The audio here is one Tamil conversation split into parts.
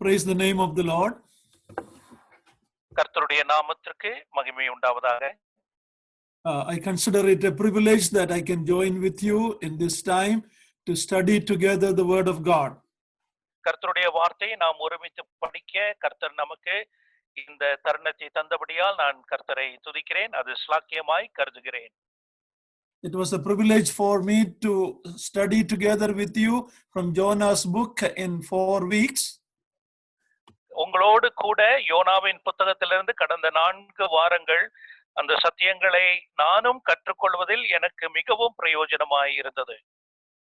Praise the name of the Lord. கர்த்தருடைய நாமத்திற்கு மகிமை உண்டாவதாக. I consider it a privilege that I can join with you in this time to study together the word of God. கர்த்தருடைய வார்த்தையை நாம் ஒருமித்து படிக்க கர்த்தர் நமக்கு இந்த தருணத்தை தந்தபடியால் நான் கர்த்தரை துதிக்கிறேன். அது ஸ்லாக்கியமாய் கருதுகிறேன். It was a privilege for me to study together with you from Jonah's book in 4 weeks. உங்களோடு கூட யோனாவின் புத்தகத்திலிருந்து கடந்த 4 வாரங்கள் அந்த சத்தியங்களை நானும் கற்றுக்கொள்வதில் எனக்கு மிகவும் பிரயோஜனமாய் இருந்தது.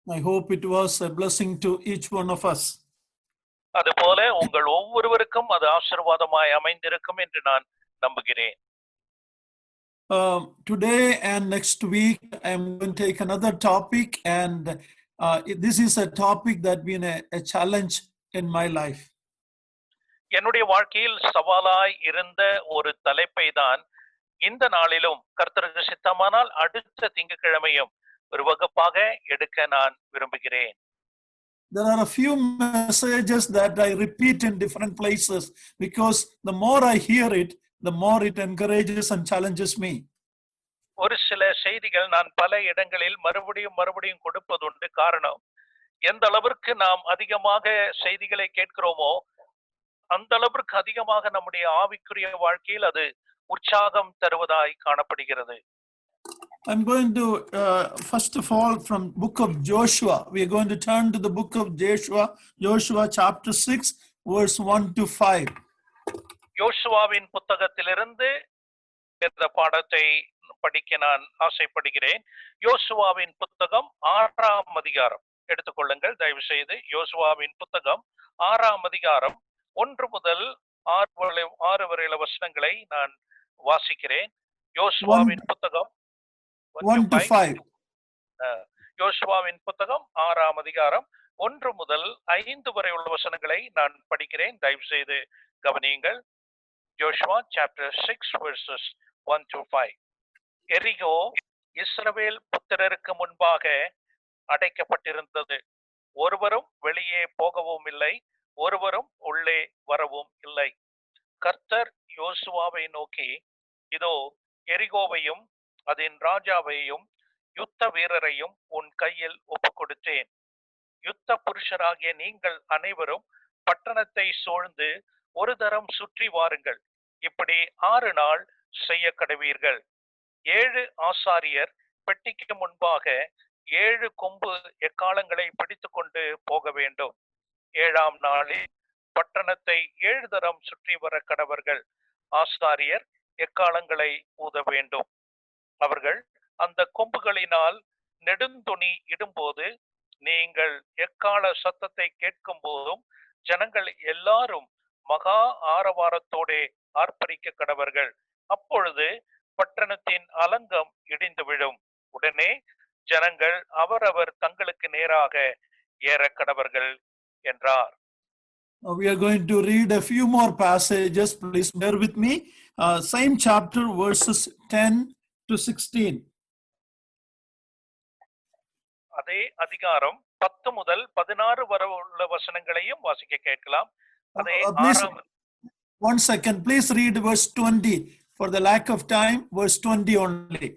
I hope it was a blessing to each one of us. அதுபோல உங்கள் ஒவ்வொருவருக்கும் அது ஆசீர்வாதமாய் அமைந்திருக்கும் என்று நான் நம்புகிறேன். Today and next week I am going to take another topic, and this is a topic that been a challenge in my life. என்னுடைய வாழ்க்கையில் சவாலாய் இருந்த ஒரு தலைப்பை தான் இந்த நாளிலும் கர்த்தருக்கு சித்தமானால் அடுத்த திங்கட்கிழமையும் ஒரு வகுப்பாக எடுக்க நான் விரும்புகிறேன். There are a few messages that I repeat in different places because the more I hear it, the more it encourages and challenges me. ஒரு சில செய்திகள் நான் பல இடங்களில் மறுபடியும் கொடுப்பதுண்டு. காரணம், எந்த அளவிற்கு நாம் அதிகமாக செய்திகளை கேட்கிறோமோ அந்த அளவிற்கு அதிகமாக நம்முடைய ஆவிக்குரிய வாழ்க்கையில் அது உற்சாகம் தருவதாய் காணப்படுகிறது. I'm going to first of all from book of Joshua. We are going to turn to the book of Joshua chapter 6 verse 1 to 5. யோசுவாவின் புத்தகத்திலிருந்து இந்த பாடத்தை படிக்க நான் ஆசைப்படுகிறேன். யோசுவாவின் புத்தகம் 6ஆம் அதிகாரம் எடுத்துக்கொள்ளுங்கள் தயவு செய்து. யோசுவாவின் புத்தகம் 6ஆம் அதிகாரம் 1 முதல் 6 வரையில வசனங்களை நான் வாசிக்கிறேன். யோசுவாவின் புத்தகம் 1 to 5. யோசுவாவின் புத்தகம் 6ஆம் அதிகாரம் 1 முதல் 5 வரை உள்ள வசனங்களை நான் படிக்கிறேன். தயவு செய்து கவனியுங்கள். Joshua chapter 6 verses 1 to 5. எரிகோ இஸ்ரவேல் புத்திரருக்கு முன்பாக அடைக்கப்பட்டிருந்தது. ஒருவரும் வெளியே போகவும் இல்லை, ஒருவரும் உள்ளே வரவும் இல்லை. கர்த்தர் யோசுவாவை நோக்கி, இதோ எரிகோவையும் அதன் ராஜாவையும் யுத்த வீரரையும் உன் கையில் ஒப்புக் கொடுத்தேன். யுத்த புருஷராகிய நீங்கள் அனைவரும் பட்டணத்தை சூழ்ந்து ஒரு தரம் சுற்றி வாருங்கள். இப்படி 6 நாள் செய்ய கடவீர்கள். 7 ஆசாரியர் பெட்டிக்கு முன்பாக 7 கொம்பு எக்காளங்களை பிடித்துக் கொண்டு போக வேண்டும். 7ஆம் நாளில் பட்டணத்தை 7 தரம் சுற்றி வர கடவர்கள். ஆசாரியர் எக்காளங்களை ஊத வேண்டும். அவர்கள் அந்த கொம்புகளினால் நெடுந்துணி இடும்போது நீங்கள் எக்கால சத்தத்தை கேட்கும் போதும் ஜனங்கள் எல்லாரும் மகா ஆரவாரத்தோடே ஆர்ப்பரிக்க கடவர்கள். அப்பொழுது பட்டணத்தின் அலங்கம் இடிந்து விழும். உடனே ஜனங்கள் அவரவர் தங்களுக்கு நேராக ஏற கடவர்கள் என்றார். We are going to read a few more passages. Please bear with me. Same chapter verses 10 to 16. அதே அதிகாரம் 10 முதல் 16 வரை உள்ள வசனங்களையும் வாசிக்க கேட்கலாம். அதே one second, please read verse 20. For the lack of time, verse 20 only.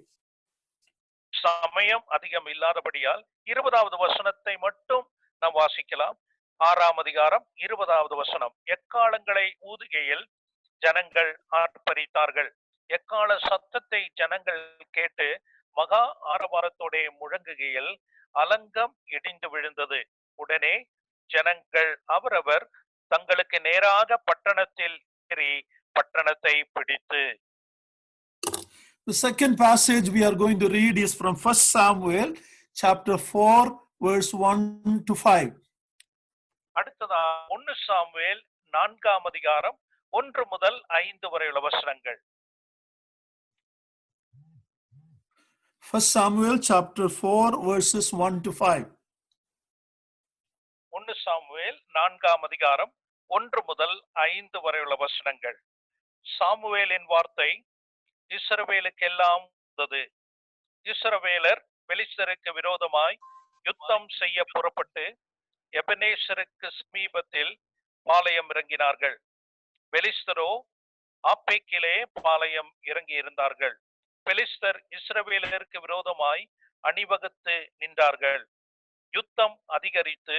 சமயம் அதிகம் இல்லாதபடியால் 20வது வசனத்தை மட்டும் நாம் வாசிக்கலாம். 6ஆம் அதிகாரம் 20வது வசனம். எக்காளங்களை ஊதுகையில் ஜனங்கள் ஆர்ப்பரித்தார்கள். எக்கால சத்தத்தை ஜனங்கள் கேட்டு மகா ஆரவாரத்தோட முழங்குகையில் அலங்கம் இடிந்து விழுந்தது. உடனே ஜனங்கள் அவரவர் தங்களுக்கு நேராக பட்டணத்தில் ஏறி பட்டணத்தை பிடித்து. The second passage we are going to read is from 1 Samuel chapter 4 verse 1 to 5. அடுத்ததா 1 சாமுவேல் 4ஆம் அதிகாரம் 1 முதல் 5 வரை உள்ள வசனங்கள். 1 Samuel chapter 4 verses 1 to 5. 1 Samuel 4ஆம் அதிகாரம் 1 முதல் 5 வரை உள்ள வசனங்கள். சாமுவேலின் வார்த்தை இஸ்ரவேலுக்கெல்லாம் வந்தது. இஸ்ரவேலர் பெலிஸ்தருக்கு விரோதமாய் யுத்தம் செய்ய புறப்பட்டு எபெனேசருக்கு சமீபத்தில் பாளையம் இறங்கினார்கள். பெலிஸ்தரோ ஆப்பேக்கிலே பாளையம் இறங்கி இருந்தார்கள். பெலிஸ்தர் இஸ்ரவேலருக்கு விரோதமாய் அணிவகுத்து நின்றார்கள். யுத்தம் அதிகரித்து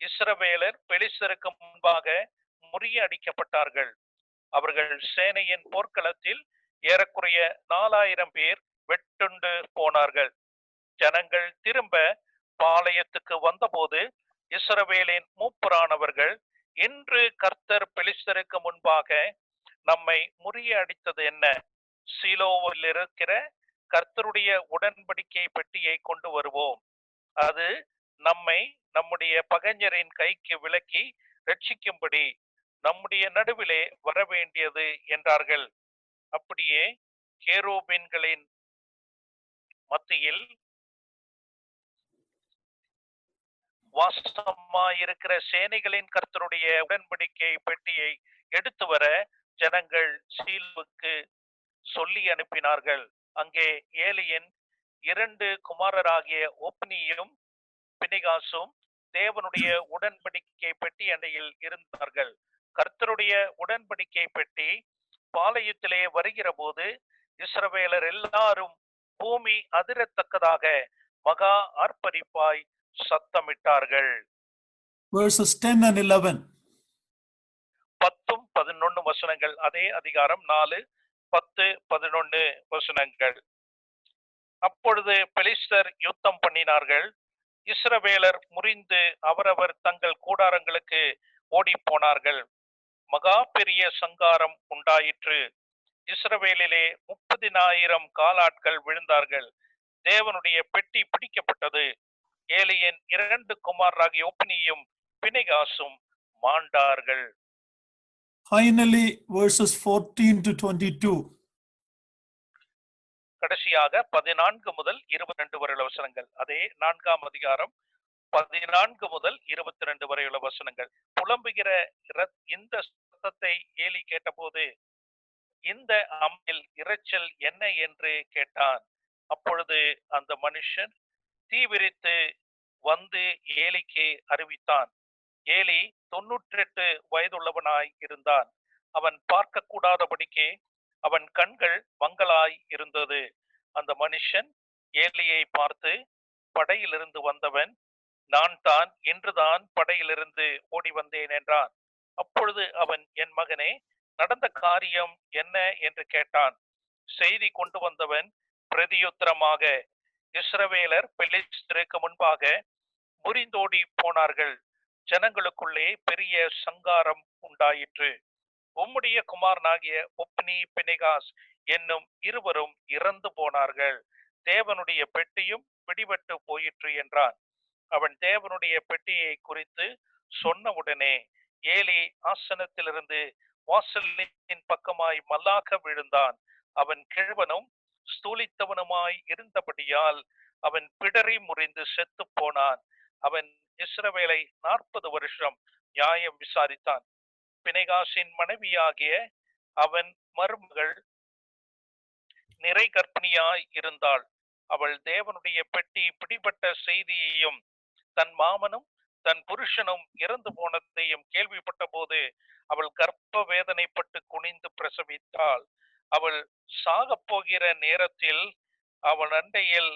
இஸ்ரவேலர் பெலிஸ்தருக்கு முன்பாக முறியடிக்கப்பட்டார்கள். அவர்கள் சேனையின் போர்க்களத்தில் ஏறக்குறைய 4000 பேர் வெட்டுண்டு போனார்கள். ஜனங்கள் திரும்ப பாளையத்துக்கு வந்தபோது இஸ்ரவேலின் மூப்பரானவர்கள், இன்று கர்த்தர் பெலிஸ்தருக்கு முன்பாக நம்மை முறியடித்தது என்ன? சீலோவில் இருக்கிற கர்த்தருடைய உடன்படிக்கை பெட்டியை கொண்டு வருவோம், அது நம்மை நம்முடைய பகைஞரின் கைக்கு விலக்கி ரட்சிக்கும்படி நம்முடைய நடுவிலே வரவேண்டியது என்றார்கள். அப்படியே கேருபீன்களின் மத்தியில் வாசமாயிருக்கிற சேனைகளின் கர்த்தருடைய உடன்படிக்கை பெட்டியை எடுத்து வர ஜனங்கள் சீலோவுக்கு சொல்லி அனுப்பினார்கள். அங்கே ஏலியின் 2 குமாரராகிய ஒப்னியும் பினிகாசும் தேவனுடைய உடன்படிக்கை பெட்டி அண்டையில் இருந்தார்கள். கர்த்தருடைய உடன்படிக்கை பெட்டி பாளையத்திலே வருகிற போது இஸ்ரவேலர் எல்லாரும் பூமி அதிரத்தக்கதாக மகா ஆர்ப்பரிப்பாய் சத்தமிட்டார்கள். Verses 10 and 11. 10, 11 வசனங்கள். அதே அதிகாரம் 4, 10, 11 வசனங்கள். அப்பொழுது பெலிஸ்தர் யுத்தம் பண்ணினார்கள். இஸ்ரவேலர் முறிந்து அவரவர் தங்கள் கூடாரங்களுக்கு ஓடி போனார்கள். மகா பெரிய சங்காரம் உண்டாயிற்று. இஸ்ரவேலிலே 30,000 காலாட்கள் விழுந்தார்கள். தேவனுடைய பெட்டி பிடிக்கப்பட்டது. ஏலியின் 2 குமாரராகிய ஒப்னியும் பினிகாசும் மாண்டார்கள். Finally, verses 14 to 22. கடைசியாக 14 முதல் 22 வரையுள்ள வசனங்கள். அதே 4ஆம் அதிகாரம் 14 முதல் 22 வரையுள்ள வசனங்கள். புலம்புகிற இந்த சத்தத்தை ஏலி கேட்டபோது, இந்த அம்மில் இரைச்சல் என்ன என்று கேட்டான். அப்பொழுது அந்த மனுஷன் தீவிரித்து வந்து ஏலிக்கு அறிவித்தான். ஏலி 98 வயதுள்ளவனாய் இருந்தான். அவன் பார்க்க கூடாதபடிக்கு அவன் கண்கள் மங்கலாய் இருந்தது. அந்த மனுஷன் ஏலியை பார்த்து, படையிலிருந்து வந்தவன் நான் தான், இன்றுதான் படையிலிருந்து ஓடி வந்தேன் என்றான். அப்பொழுது அவன், என் மகனே, நடந்த காரியம் என்ன என்று கேட்டான். செய்தி கொண்டு வந்தவன் பிரதியுத்தரமாக, இஸ்ரவேலர் பெலிஸ்தருக்கு முன்பாக முறிந்தோடி போனார்கள். ஜனங்களுக்குள்ளே பெரிய சங்காரம் உண்டாயிற்று. உம்முடைய குமாரனாகிய ஒப்னி பினிகாஸ் என்னும் இருவரும் இறந்து போனார்கள். தேவனுடைய பெட்டியும் பிடிபட்டு போயிற்று என்றான். அவன் தேவனுடைய பெட்டியை குறித்து சொன்னவுடனே ஏலி ஆசனத்திலிருந்து வாசலின் பக்கமாய் மல்லாக விழுந்தான். அவன் கிழவனும் ஸ்தூலித்தவனுமாய் இருந்தபடியால் அவன் பிடரி முறிந்து செத்து போனான். அவன் இஸ்ரவேலை 40 வருஷம் நியாயம் விசாரித்தான். பினிகாசின் மனைவியாகிய அவன் மருமகள் நிறை கர்ப்பிணியாய் இருந்தாள். அவள் தேவனுடைய பெட்டி பிடிபட்ட செய்தியையும் தன் மாமனும் தன் புருஷனும் இறந்து போனதையும் கேள்விப்பட்ட போது அவள் கர்ப்ப வேதனைப்பட்டு குனிந்து பிரசவித்தாள். அவள் சாக போகிற நேரத்தில் அவள் அண்டையில்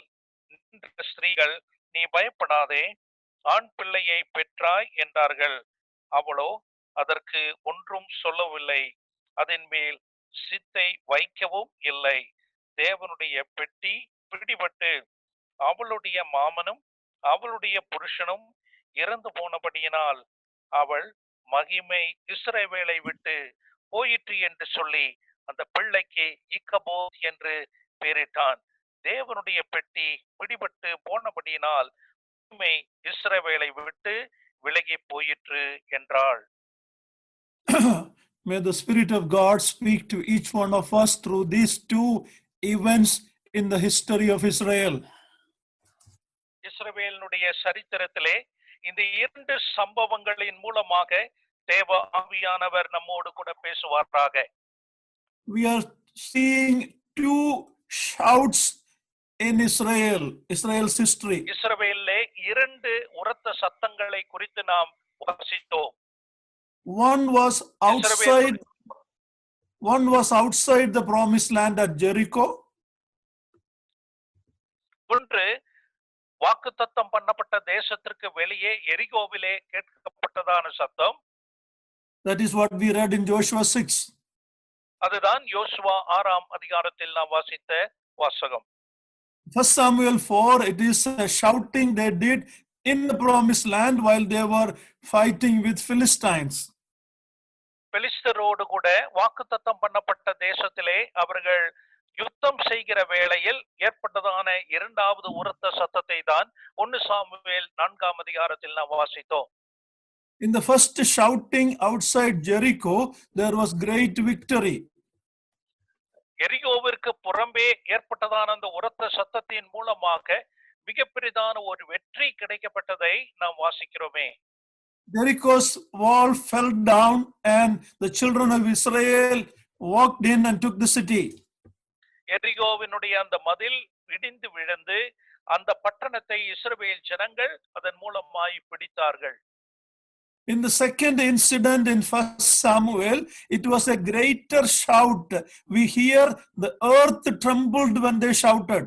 நின்ற ஸ்திரீகள், நீ பயப்படாதே, ஆண் பிள்ளையை பெற்றாய் என்றார்கள். அவளோ அதற்கு ஒன்றும் சொல்லவில்லை, அதன் மேல் சித்தை வைக்கவும் இல்லை. தேவனுடைய பெட்டி பிடிபட்டு அவளுடைய மாமனும் அவளுடைய புருஷனும் இறந்து போனபடியினால் அவள் மகிமை இஸ்ரவேலை விட்டு போயிற்று என்று சொல்லி அந்த பிள்ளைக்கு இக்கபோத் என்று பெயரிட்டான். தேவனுடைய பெட்டி பிடிபட்டு போனபடியினால் மகிமை இஸ்ரவேலை விட்டு விலகி போயிற்று என்றாள். May the Spirit of God speak to each one of us through these two events in the history of Israel. இஸ்ரவேலினுடைய சரித்திரத்திலே இந்த 2 சம்பவங்களின் மூலமாக தேவ ஆவியானவர் நம்மோடு கூட பேசுவாராக. We are seeing 2 shouts in Israel's history. இஸ்ரவேலிலே 2 உரத்த சத்தங்களை குறித்து நாம் வாசித்தோம். One was outside the promised land at Jericho. ஒன்று வாக்குத்தத்தம் பண்ணப்பட்ட தேசத்திற்கு வெளியே எரிகோவிலே கேட்கப்பட்டதான சத்தம். That is what we read in Joshua 6. அதுதான் யோசுவா 6ஆம் அதிகாரத்தில் நாம் வாசித்த வாசகம். 1 Samuel 4, it is a shouting they did in the promised land while they were fighting with Philistines. பெலிஸ்தரோடு கூட வாக்குத்தத்தம் பண்ணப்பட்ட தேசத்திலே அவர்கள் யுத்தம் செய்கிற வேளையில் ஏற்பட்டதான இரண்டாவது உரத்த சத்தத்தை தான் 1 சாமுவேல் 4ஆம் அதிகாரத்தில் நாம் வாசித்தோம். In the first shouting outside Jericho, there was great victory. எரிகோவிற்கு புறம்பே ஏற்பட்டதான அந்த உரத்த சத்தத்தின் மூலமாக மிகப்பெரிதான ஒரு வெற்றி கிடைக்கப்பட்டதை நாம் வாசிக்கிறோமே. Jericho's wall fell down and the children of Israel walked in and took the city. எரிகோவினுடைய அந்த மதில் இடிந்து விழுந்து அந்த பட்டணத்தை இஸ்ரவேல் ஜனங்கள் அதன் மூலமாய் பிடித்தார்கள். In the second incident in 1 Samuel, it was a greater shout. We hear the earth trembled when they shouted.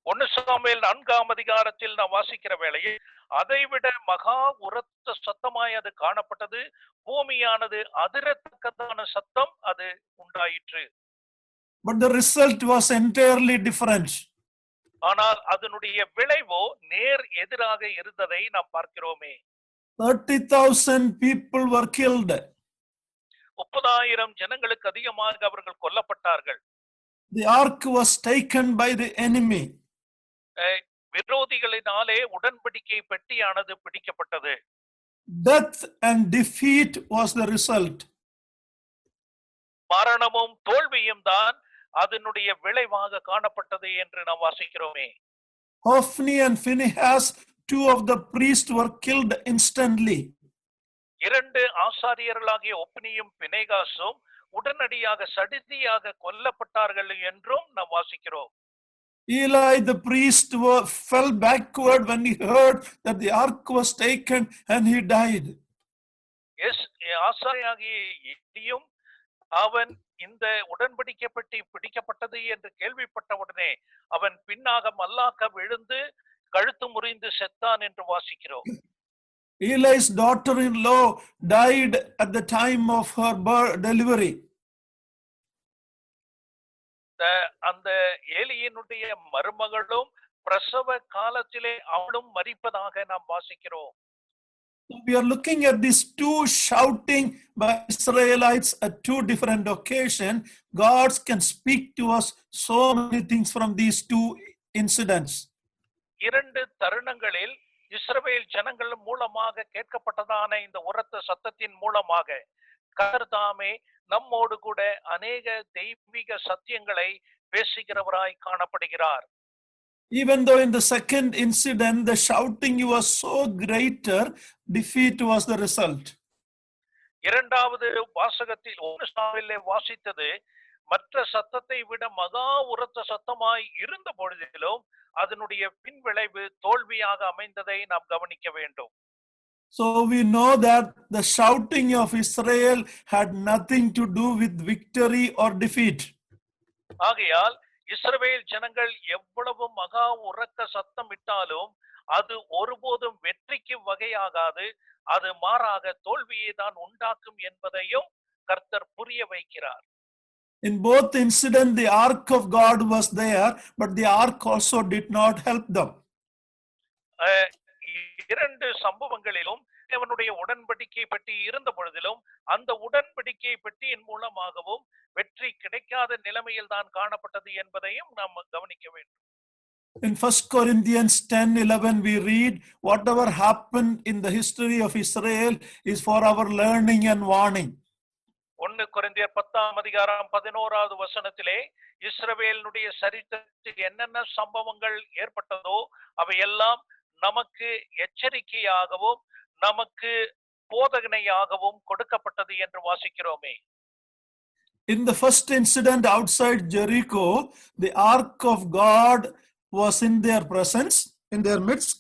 1 Samuel 4ஆம் அதிகாரத்தில் நாம் வாசிக்கிற வேளையில் அதைவிட மகா உரத்த சத்தமாய் அது காணப்பட்டது. பூமியானது அதிரத்தக்கதான சத்தம் அது உண்டாயிற்று. But the result was entirely different. ஆனால் அதனுடைய விளைவோ நேர் எதிராக இருந்ததை நாம் பார்க்கிறோமே. 30,000 people were killed. 30,000 ஜனங்களுக்கு அதிகமாக அவர்கள் கொல்லப்பட்டார்கள். The ark was taken by the enemy. விரோதிகளினாலே உடன்படிக்கை பெட்டியானது பிடிக்கப்பட்டது. Death and defeat was the result. மரணமும் தோல்வியும் தான் அதனுடைய விளைவாக காணப்பட்டது என்று நாம் வாசிக்கிறோமே. Hophni and Phinehas, two of the priests, were killed instantly. 2 ஆசாரியர்களாகிய ஒப்னியும் பினேகாசும் உடனடியாக சடிதியாக கொல்லப்பட்டார்கள் என்றும் நாம் வாசிக்கிறோம். Eli the priest fell backward when he heard that the ark was taken and he died. ஆசாரியாகிய எலியும் அவன் இந்த உடன்படிக்கை பெட்டி பிடிக்கப்பட்டது என்று கேள்விப்பட்டவுடனே அவன் பின்னாக மல்லாக்க விழுந்து கழுத்து முறிந்து செத்தான் என்று வாசிக்கிறோம். Eli's daughter-in-law died at the time of her delivery. அந்த ஏலியினுடைய மருமகளும் பிரசவ காலத்திலே அவளும் மரிப்பதாக நாம் வாசிக்கிறோம். We are looking at these two shouting by Israelites at two different occasions. God can speak to us so many things from these two incidents. 2 தருணங்களில் இஸ்ரவேல் ஜனங்கள் மூலமாக கேட்கப்பட்டதான இந்த உரத்த சத்தத்தின் மூலமாக கர்த்தர் தாமே நம்மோடு கூட அநேக தெய்வீக சத்தியங்களை பேசுகிறவராய் காணப்படுகிறார். Even though in the second incident the shouting was so greater, defeat was the result. இரண்டாவது வாசகத்தில் 1 சாமுவேலிலே வாசித்தது மற்ற சத்தத்தை விட மகா உரத்த சத்தமாய் இருந்த பொழுதிலும் அதனுடைய பின்விளைவு தோல்வியாக அமைந்ததை நாம் கவனிக்க வேண்டும். So we know that the shouting of Israel had nothing to do with victory or defeat. ஆகையால் இஸ்ரவேல் ஜனங்கள் எவ்வளவு மகா உரக்க சத்தம் இட்டாலும் அது ஒருபோதும் வெற்றிக்கு வகையாகாது. அது மாறாக தோல்வியை தான் உண்டாக்கும் என்பதையும் கர்த்தர் புரிய வைக்கிறார். In both incidents, the ark of God was there, but the ark also did not help them. 2 சம்பவங்களிலும் தேவனுடைய உடன்படிக்கை பெட்டி இருந்த பொழுதிலும் அந்த உடன்படிக்கை பெட்டியின் மூலமாகவும் வெற்றி கிடைக்காத நிலைமையில் தான் காணப்பட்டது என்பதையும் நாம் கவனிக்க வேண்டும். In 1 Corinthians 10:11 we read, whatever happened in the history of Israel is for our learning and warning. 1 கொரிந்தியர் 10ஆம் அதிகாரம் 11வது வசனத்திலே இஸ்ரவேலுடைய சரித்திரத்தில் என்னென்ன சம்பவங்கள் ஏற்பட்டதோ அவையெல்லாம் நமக்கு எச்சரிக்கையாகவும் நமக்கு போதனையாகவும் கொடுக்கப்பட்டது என்று வாசிக்கிறோமே. In the first incident outside Jericho, the ark of God was in their presence, in their midst.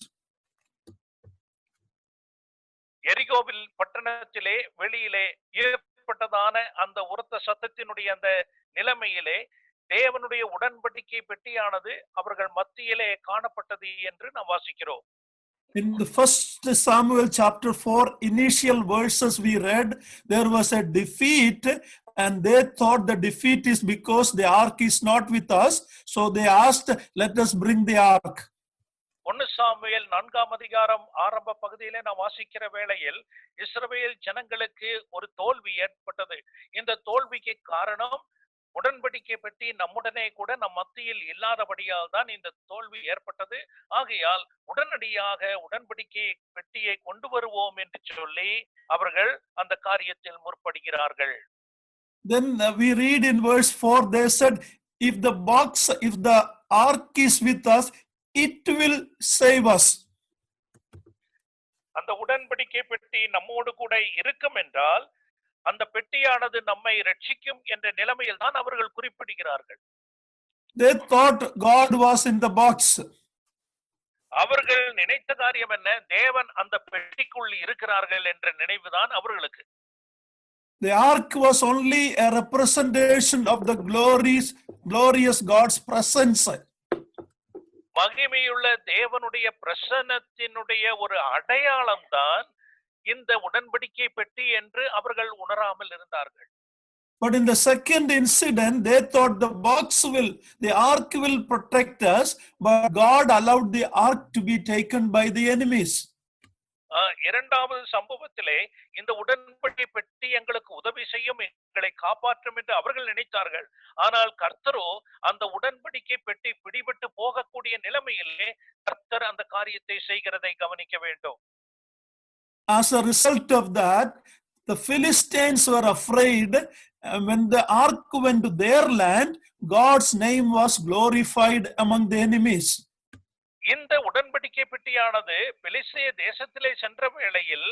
எரிகோவில் பட்டணத்திலே வெளியிலே ஏற்பட்டதான அந்த உரத்த சத்தத்தினுடைய அந்த நிலைமையிலே தேவனுடைய உடன்படிக்கை பெட்டியானது அவர்கள் மத்தியிலே காணப்பட்டது என்று நாம் வாசிக்கிறோம். In the first Samuel chapter 4 initial verses we read, there was a defeat, and they thought the defeat is because the ark is not with us. So they asked, let us bring the ark. 1 Samuel 4ஆம் அதிகாரம் ஆரம்ப பகுதியிலே நாம் வாசிக்கிற வேளையில் இஸ்ரவேல் ஜனங்களுக்கு ஒரு தோல்வி ஏற்பட்டது. இந்த தோல்விக்கு காரணம் உடன்படிக்கை பெட்டி நம்முடனே கூட நம் மத்தியில் இல்லாதபடியால் தான் இந்த தோல்வி ஏற்பட்டது. ஆகையால் உடனடியாக உடன்படிக்கை பெட்டியை கொண்டு வருவோம் என்று சொல்லி அவர்கள் அந்த காரியத்தில் முற்படுகிறார்கள். Then we read in verse 4, they said, if the ark is with us, it will save us. அந்த உடன்படிக்கை பெட்டி நம்மோடு கூட இருக்கும் என்றால் அந்த பெட்டியானது நம்மை ரட்சிக்கும் என்ற நிலைமையில் தான் அவர்கள் குறிப்பிடுகிறார்கள். They thought God was in the box. அவர்கள் நினைத்த காரியம் என்ன? தேவன் அந்த பெட்டிக்குள் இருக்கிறார்கள் என்ற நினைவுதான் அவர்களுக்கு. The ark was only a representation of the glorious God's presence. மகிமையுள்ள தேவனுடைய பிரசன்னத்தினுடைய ஒரு அடையாளம் தான் இந்த உடன்படிக்கை பெட்டி என்று அவர்கள் உணராமல் இருந்தார்கள். But in the second incident, they thought the ark will protect us, but God allowed the ark to be taken by the enemies. இரண்டாவது சம்பவத்திலே இந்த உடன்படிக்கை பெட்டி எங்களுக்கு உதவி செய்யும், எங்களை காப்பாற்றும் என்று அவர்கள் நினைத்தார்கள். ஆனால் கர்த்தரோ அந்த உடன்படிக்கை பெட்டி பிடிபட்டு போகக்கூடிய நிலைமையிலே கர்த்தர் அந்த காரியத்தை செய்கிறதை கவனிக்க வேண்டும். As a result of that, the Philistines were afraid. When the ark went to their land, God's name was glorified among the enemies. இந்த உடன்படிக்கை பெட்டியானது பெலிஸ்தேய தேசத்திலே சென்ற வேளையில்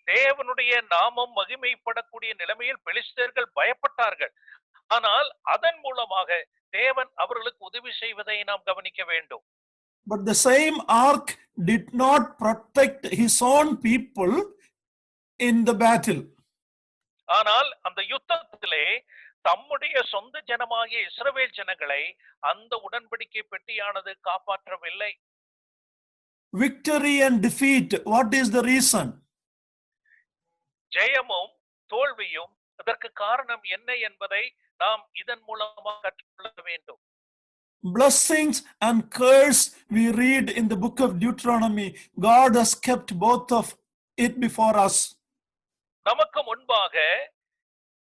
தேவனுடைய நாமம் மகிமைப்படக்கூடிய நிலைமையில் பெலிஸ்தேயர்கள் பயப்பட்டார்கள். ஆனால் அதன் மூலமாக தேவன் அவர்களுக்கு உதவி செய்வதை நாம் கவனிக்க வேண்டும். But the same ark did not protect his own people in the battle. ஆனால் அந்த யுத்தத்திலே தம்முடைய சொந்த ஜனமாகிய இஸ்ரவேல் ஜனங்களை அந்த உடன்படிக்கை பெட்டியானது காப்பாற்றவில்லை. Victory and defeat, what is the reason? ஜெயமும் தோல்வியும் அதற்கு காரணம் என்ன என்பதை நாம் இதன் மூலமாக கற்றுக்கொள்ள வேண்டும். Blessings and curse, we read in the book of Deuteronomy. God has kept both of it before us. நமக்கு முன்பாக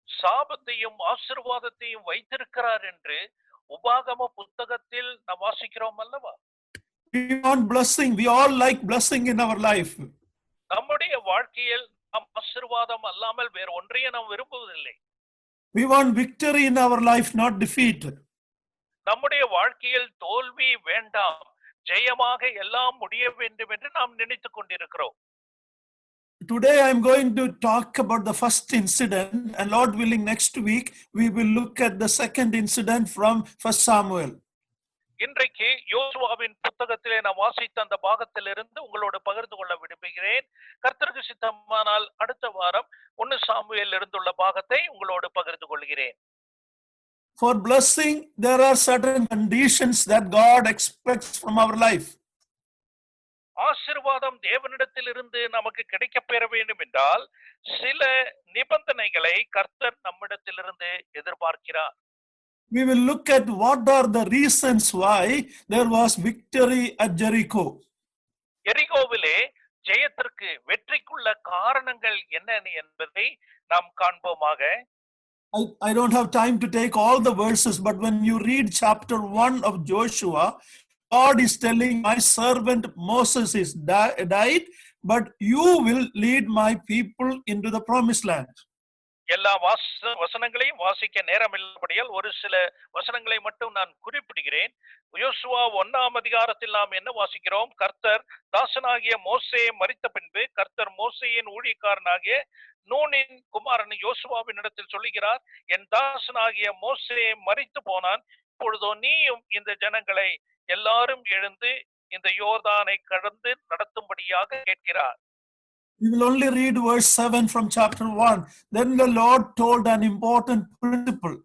சாபத்தையும் ஆசீர்வாதத்தையும் வைத்திருக்கிறார் என்று உபாகம புத்தகத்தில் நாம் வாசிக்கிறோம் அல்லவா? We want blessing. We all like blessing in our life. நம்முடைய வாழ்க்கையில் நாம் ஆசீர்வாதம் அல்லாமல் வேறு ஒன்றையும் நாம் விரும்புவதில்லை. We want victory in our life, not defeat. நம்முடைய வாழ்க்கையில் தோல்வி வேண்டாம், ஜெயமாக எல்லாம் முடிய வேண்டும் என்று நாம் நினைத்துக் கொண்டிருக்கிறோம். Today I am going to talk about the first incident, and Lord willing next week we will look at the second incident from 1 Samuel. இன்றைக்கு யோசுவாவின் புத்தகத்திலே நான் வாசித்த அந்த பாகத்திலிருந்து உங்களோடு பகிர்ந்து கொள்ள விரும்புகிறேன். கர்த்தருக்கு சித்தமானால் அடுத்த வாரம் 1 சாமுவேல் இருந்துள்ள பாகத்தை உங்களோடு பகிர்ந்து கொள்கிறேன். For blessing, there are certain conditions that God expects from our life. ஆசீர்வாதம் தேவனிடத்திலிருந்து நமக்கு கிடைக்கப் பெற வேண்டும் என்றால் சில நிபந்தனைகளை கர்த்தர் நம்மிடத்திலிருந்து எதிர்பார்க்கிறார். We will look at what are the reasons why there was victory at Jericho. எரிகோவிலே ஜெயத்திற்கு வெற்றிக்குள்ள காரணங்கள் என்ன என்பதை நாம் காண்போமாக. I don't have time to take all the verses, but when you read chapter 1 of Joshua, God is telling, my servant Moses is died, but you will lead my people into the promised land. எல்லா வசனங்களையும் வாசிக்க நேரம் இல்லாதபடியால் ஒரு சில வசனங்களை மட்டும் நான் குறிப்பிடுகிறேன். யோசுவா 1ஆம் அதிகாரத்தில் நாம் என்ன வாசிக்கிறோம்? கர்த்தர் தாசனாகிய மோசேயை மரித்த பின்பு கர்த்தர் மோசேயின் ஊழியக்காரனாகிய நூனின் குமாரன் யோசுவாவின் இடத்தில் சொல்லுகிறார், என் தாசனாகிய மோசே மரித்து போனான், இப்பொழுதோ நீயும் இந்த ஜனங்களை எல்லாரும் எழுந்து இந்த யோர்தானை கடந்து நடத்தும்படியாக கேட்கிறார். We will only read verse 7 from chapter 1. Then the Lord told an important principle.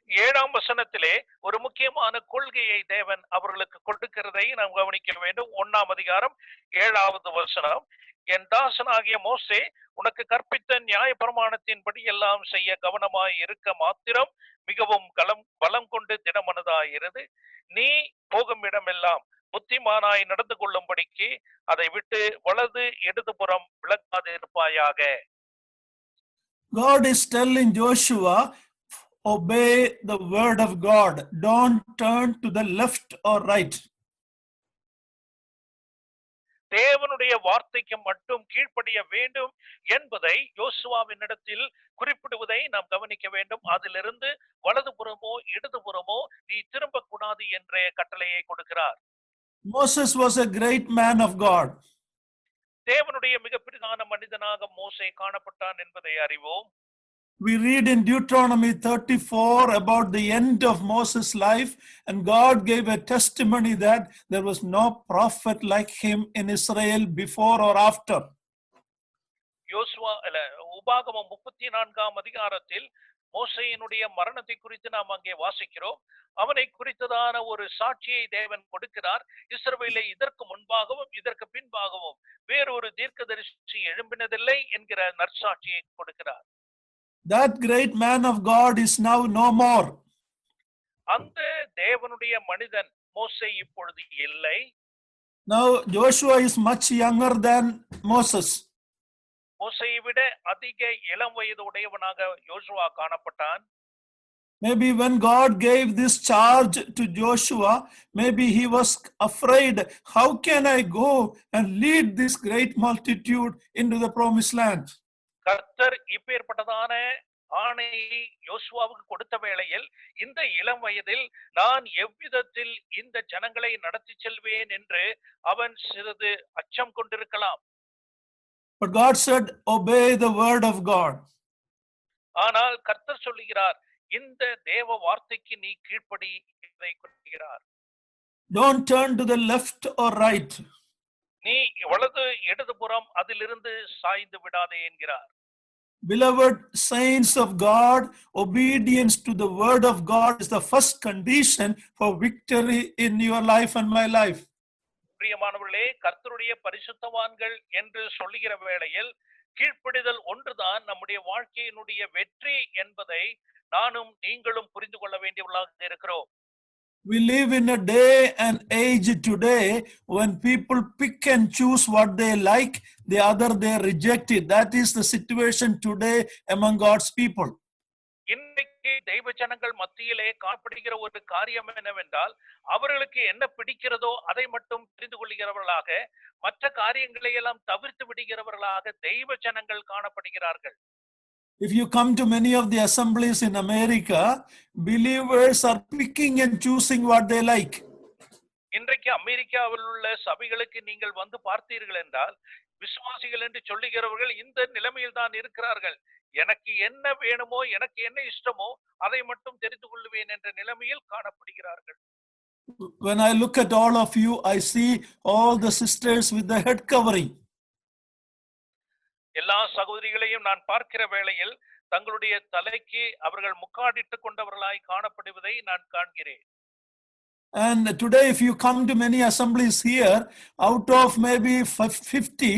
7ஆம் வசனத்திலே ஒரு முக்கியமான கொள்கையை தேவன் அவர்களுக்கு கொடுக்கிறதை நாம் கவனிக்க வேண்டும். 1ஆம் அதிகாரம் 7வது வசனம், என் தாசனாகிய மோசே உனக்கு கற்பித்த நியாய பிரமாணத்தின்படி எல்லாம் செய்ய கவனமாய் இருக்க மாத்திரம் மிகவும் பலம் கொண்டு திடமனதாயிருந்து நீ போகும் இடமெல்லாம் புத்திமானாய் நடந்து கொள்ளும்படிக்கு அதை விட்டு வலது இடதுபுறம் விலகாது இருப்பாயாக. God is telling Joshua, obey the word of God. Don't turn to the left or right. தேவனுடைய வார்த்தைக்கு மட்டும் கீழ்ப்படிய வேண்டும் என்பதை யோசுவாவினிடத்தில் குறிப்பிடுவதை நாம் கவனிக்க வேண்டும். அதிலிருந்து வலதுபுறமோ இடதுபுறமோ நீ திரும்ப கூடாது என்ற கட்டளையை கொடுக்கிறார். Moses was a great man of God. தேவனுடைய மிகப்பெரிதான மனிதனாக மோசே காணப்பட்டான் என்பதை அறிவோம். We read in Deuteronomy 34 about the end of Moses' life, and God gave a testimony that there was no prophet like him in Israel before or after. உபாகமம் 34ஆம் அதிகாரத்தில் மோசேயினுடைய மரணத்தை குறித்து நாம் அங்கே வாசிக்கிறோம். அவனை குறித்ததான ஒரு சாட்சியை தேவன் கொடுக்கிறார். இஸ்ரவேலை இதற்கு முன்பாகவும் இதற்கு பின்பாகவும் வேறொரு தீர்க்கதரிசி எழும்பினதில்லை என்கிற நற்சாட்சியை கொடுக்கிறார். That great man of God is now no more. அந்த தேவனுடைய மனிதன் மோசே இப்பொழுது இல்லை. Now Joshua is much younger than Moses. மோசேயை விட அதிக இளம் வயது உடையவனாக யோசுவா காணப்பட்டான். Maybe when God gave this charge to Joshua, maybe he was afraid, how can I go and lead this great multitude into the promised land? கர்த்தர் இப்பேற்பட்டதான ஆணையை யோசுவாவுக்கு கொடுத்த வேளையில் இந்த இளம் வயதில் நான் எவ்விதத்தில் இந்த ஜனங்களை நடத்தி செல்வேன் என்று அவன் சிறிது அச்சம் கொண்டிருக்கலாம். But God said, obey the word of God. ஆனால் கர்த்தர் சொல்லுகிறார், இந்த தேவ வார்த்தைக்கு நீ கீழ்ப்படி என்பதை கூறுகிறார். Don't turn to the left or right. நீ வலது இடதுபுறம் அதிலிருந்து சாய்ந்து விடாதே என்கிறார். Beloved saints of God, obedience to the word of God is the first condition for victory in your life and my life. பிரியமானவர்களே, கர்த்தருடைய பரிசுத்தவான்கள் என்று சொல்லுகிற வேளையில் கீழ்ப்படிதல் ஒன்றுதான் நம்முடைய வாழ்க்கையினுடைய வெற்றி என்பதை நானும் நீங்களும் புரிந்து கொள்ள வேண்டியவர்களாக இருக்கிறோம். We live in a day and age today when people pick and choose what they like, the other they reject it. That is the situation today among God's people. இன்னைக்கு தெய்வ ஜனங்கள் மத்தியிலே காணப்படுகிற ஒரு காரியம் என்னவென்றால், அவர்களுக்கு என்ன பிடிக்கிறதோ அதை மட்டும் தெரிந்து கொள்கிறவர்களாக, மற்ற காரியங்களை எல்லாம் தவிர்த்து விடுகிறவர்களாக தெய்வ ஜனங்கள் காணப்படுகிறார்கள். If you come to many of the assemblies in America, believers are picking and choosing what they like. இன்றைக்கு அமெரிக்காவில் உள்ள சபைகளுக்கு நீங்கள் வந்து பார்த்தீர்கள் என்றால், விசுவாசிகள் என்று சொல்லுகிறவர்கள் இந்த நிலைமையில் தான் இருக்கிறார்கள். எனக்கு என்ன வேணுமோ, எனக்கு என்ன இஷ்டமோ அதை மட்டும் தெரிந்து கொள்வேன் என்ற நிலைமையில் காணப்படுகிறார்கள். When I look at all of you, I see all the sisters with the head covering. எல்லா சகோதரிகளையும் நான் பார்க்கிற வேளையில் தங்களுடைய தலைக்கு அவர்கள் முக்காடிட்டுக் கொண்டவர்களாய் காணப்படுவதை நான் காண்கிறேன். And today if you come to many assemblies here, out of maybe 50,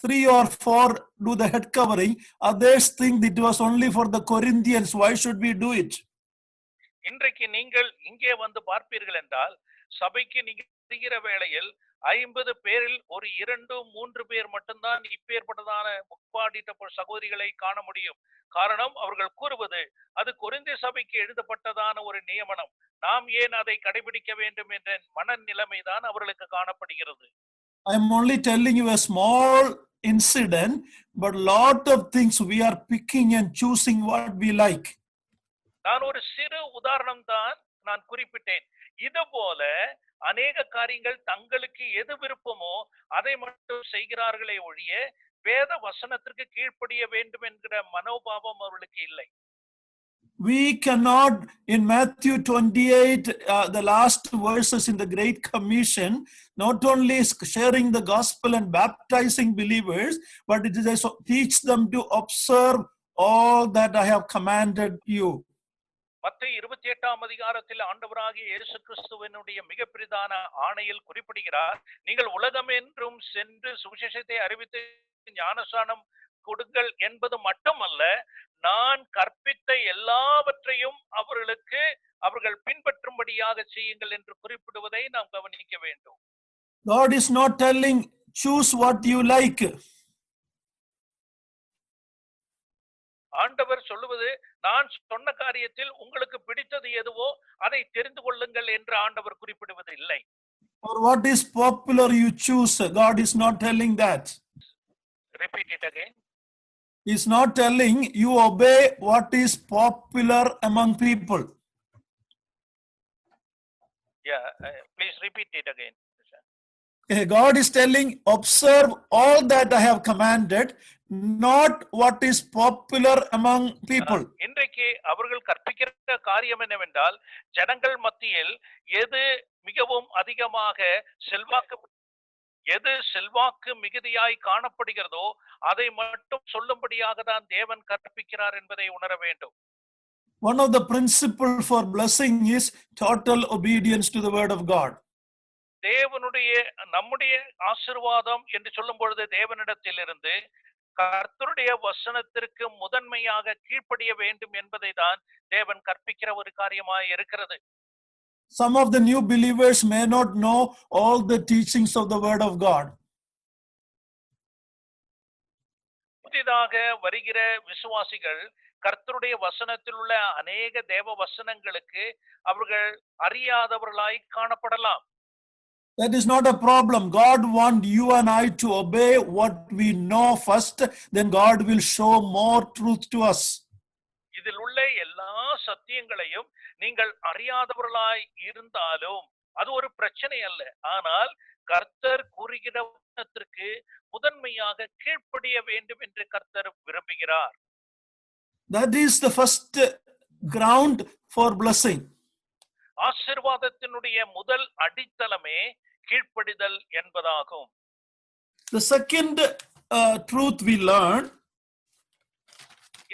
3 or 4 do the head covering. Others think it was only for the Corinthians. Why should we do it? இன்றைக்கு நீங்கள் இங்கே வந்து பார்ப்பீர்கள் என்றால், சபைக்கு நீங்க செய்கிற வேளையில் 50 பேரில் ஒரு 2-3 பேர் மட்டும்தான் இப்பேற்பட்டதான முப்பாடிட்ட சகோதரிகளை காண முடியும். காரணம், அவர்கள் கூறுவது அது கொரிந்திய சபைக்கு எழுதப்பட்டதான ஒரு நியமனம், நாம் ஏன் அதை கடைபிடிக்க வேண்டும் என்ற மனநிலைமைதான் அவர்களுக்கு காணப்படுகிறது. I am only telling you a small incident, but lot of things we are picking and choosing what we like. நான் ஒரு சிறு உதாரணம் தான் நான் குறிப்பிட்டேன். இது போல அநேக காரியங்கள் தங்களுக்கு எது விருப்பமோ அதை மட்டும் செய்கிறார்களே ஒழிய வேத வசனத்திற்கு கீழ்ப்படிய வேண்டும் என்கிற மனோபாவம் அவர்களுக்கு இல்லை. We cannot, in Matthew 28, the last verses in the Great Commission, not only is sharing the gospel and baptizing believers, but it is also teach them to observe all that I have commanded you. மத்தேயு 28ஆம் அதிகாரத்தில் ஆண்டவராகிய இயேசு கிறிஸ்துவினுடைய மிக பிரதான ஆணையில் குறிப்பிடுகிறார், நீங்கள் உலகமென்றும் சென்று சுவிசேஷத்தை அறிவித்து ஞானஸ்நானம் கொடுங்கள் என்பது மட்டுமல்ல, நான் கற்பித்த எல்லாவற்றையும் அவர்கள் பின்பற்றும்படியாக செய்யுங்கள் என்று குறிப்பிடுவதை நாம் கவனிக்க வேண்டும். God is not telling choose what you like. ஆண்டவர் சொல்லுவது, நான் சொன்ன காரியத்தில் உங்களுக்கு பிடித்தது எதுவோ அதை தெரிந்து கொள்ளுங்கள் என்று ஆண்டவர் குறிப்பிடுவது இல்லை. Or what is popular you choose. God is not telling that. Repeat it again. He is not telling you obey what is popular among people. Yeah, please repeat it again. God is telling observe all that I have commanded, not what is popular among people. இன்றைக்கு அவர்கள் கற்பிக்கிற காரியம் என்னவென்றால், ஜனங்கள் மத்தியில் எது மிகவும் அதிகமாக செல்வாக்கு மிகுதியாய் காணப்படுகிறதோ அதை மட்டும் சொல்லும்படியாக தான் தேவன் கற்பிக்கிறார் என்பதை உணர வேண்டும். One of the principle for blessing is total obedience to the word of God. நம்முடைய ஆசீர்வாதம் என்று சொல்லும் பொழுது தேவனிடத்திலிருந்து கர்த்தருடைய வசனத்திற்கு முதன்மையாக கீழ்ப்படிய வேண்டும் என்பதை தான் தேவன் கற்பிக்கிற ஒரு காரியமாய் இருக்கிறது. Some of the new believers may not know all the teachings of the word of God. புதிதாக வருகிற விசுவாசிகள் கர்த்தருடைய வசனத்தில் உள்ள அநேக தேவ வசனங்களுக்கு அவர்கள் அறியாதவர்களாய் காணப்படலாம். That is not a problem. God wants you and I to obey what we know first, then God will show more truth to us. இதில் உள்ள எல்லா சத்தியங்களையும் நீங்கள் அறியாதவர்களாய் இருந்தாலும் அது ஒரு பிரச்சனை அல்ல. ஆனால் கர்த்தர் கூறுகிற வசனத்திற்கு முதன்மையாக கீழ்ப்படிய வேண்டும் என்று கர்த்தர் விரும்புகிறார். That is the first ground for blessing. ஆசீர்வாதத்தினுடைய முதல் அடித்தளமே கீழ்ப்படிதல் என்பதாகும். The second truth we learn,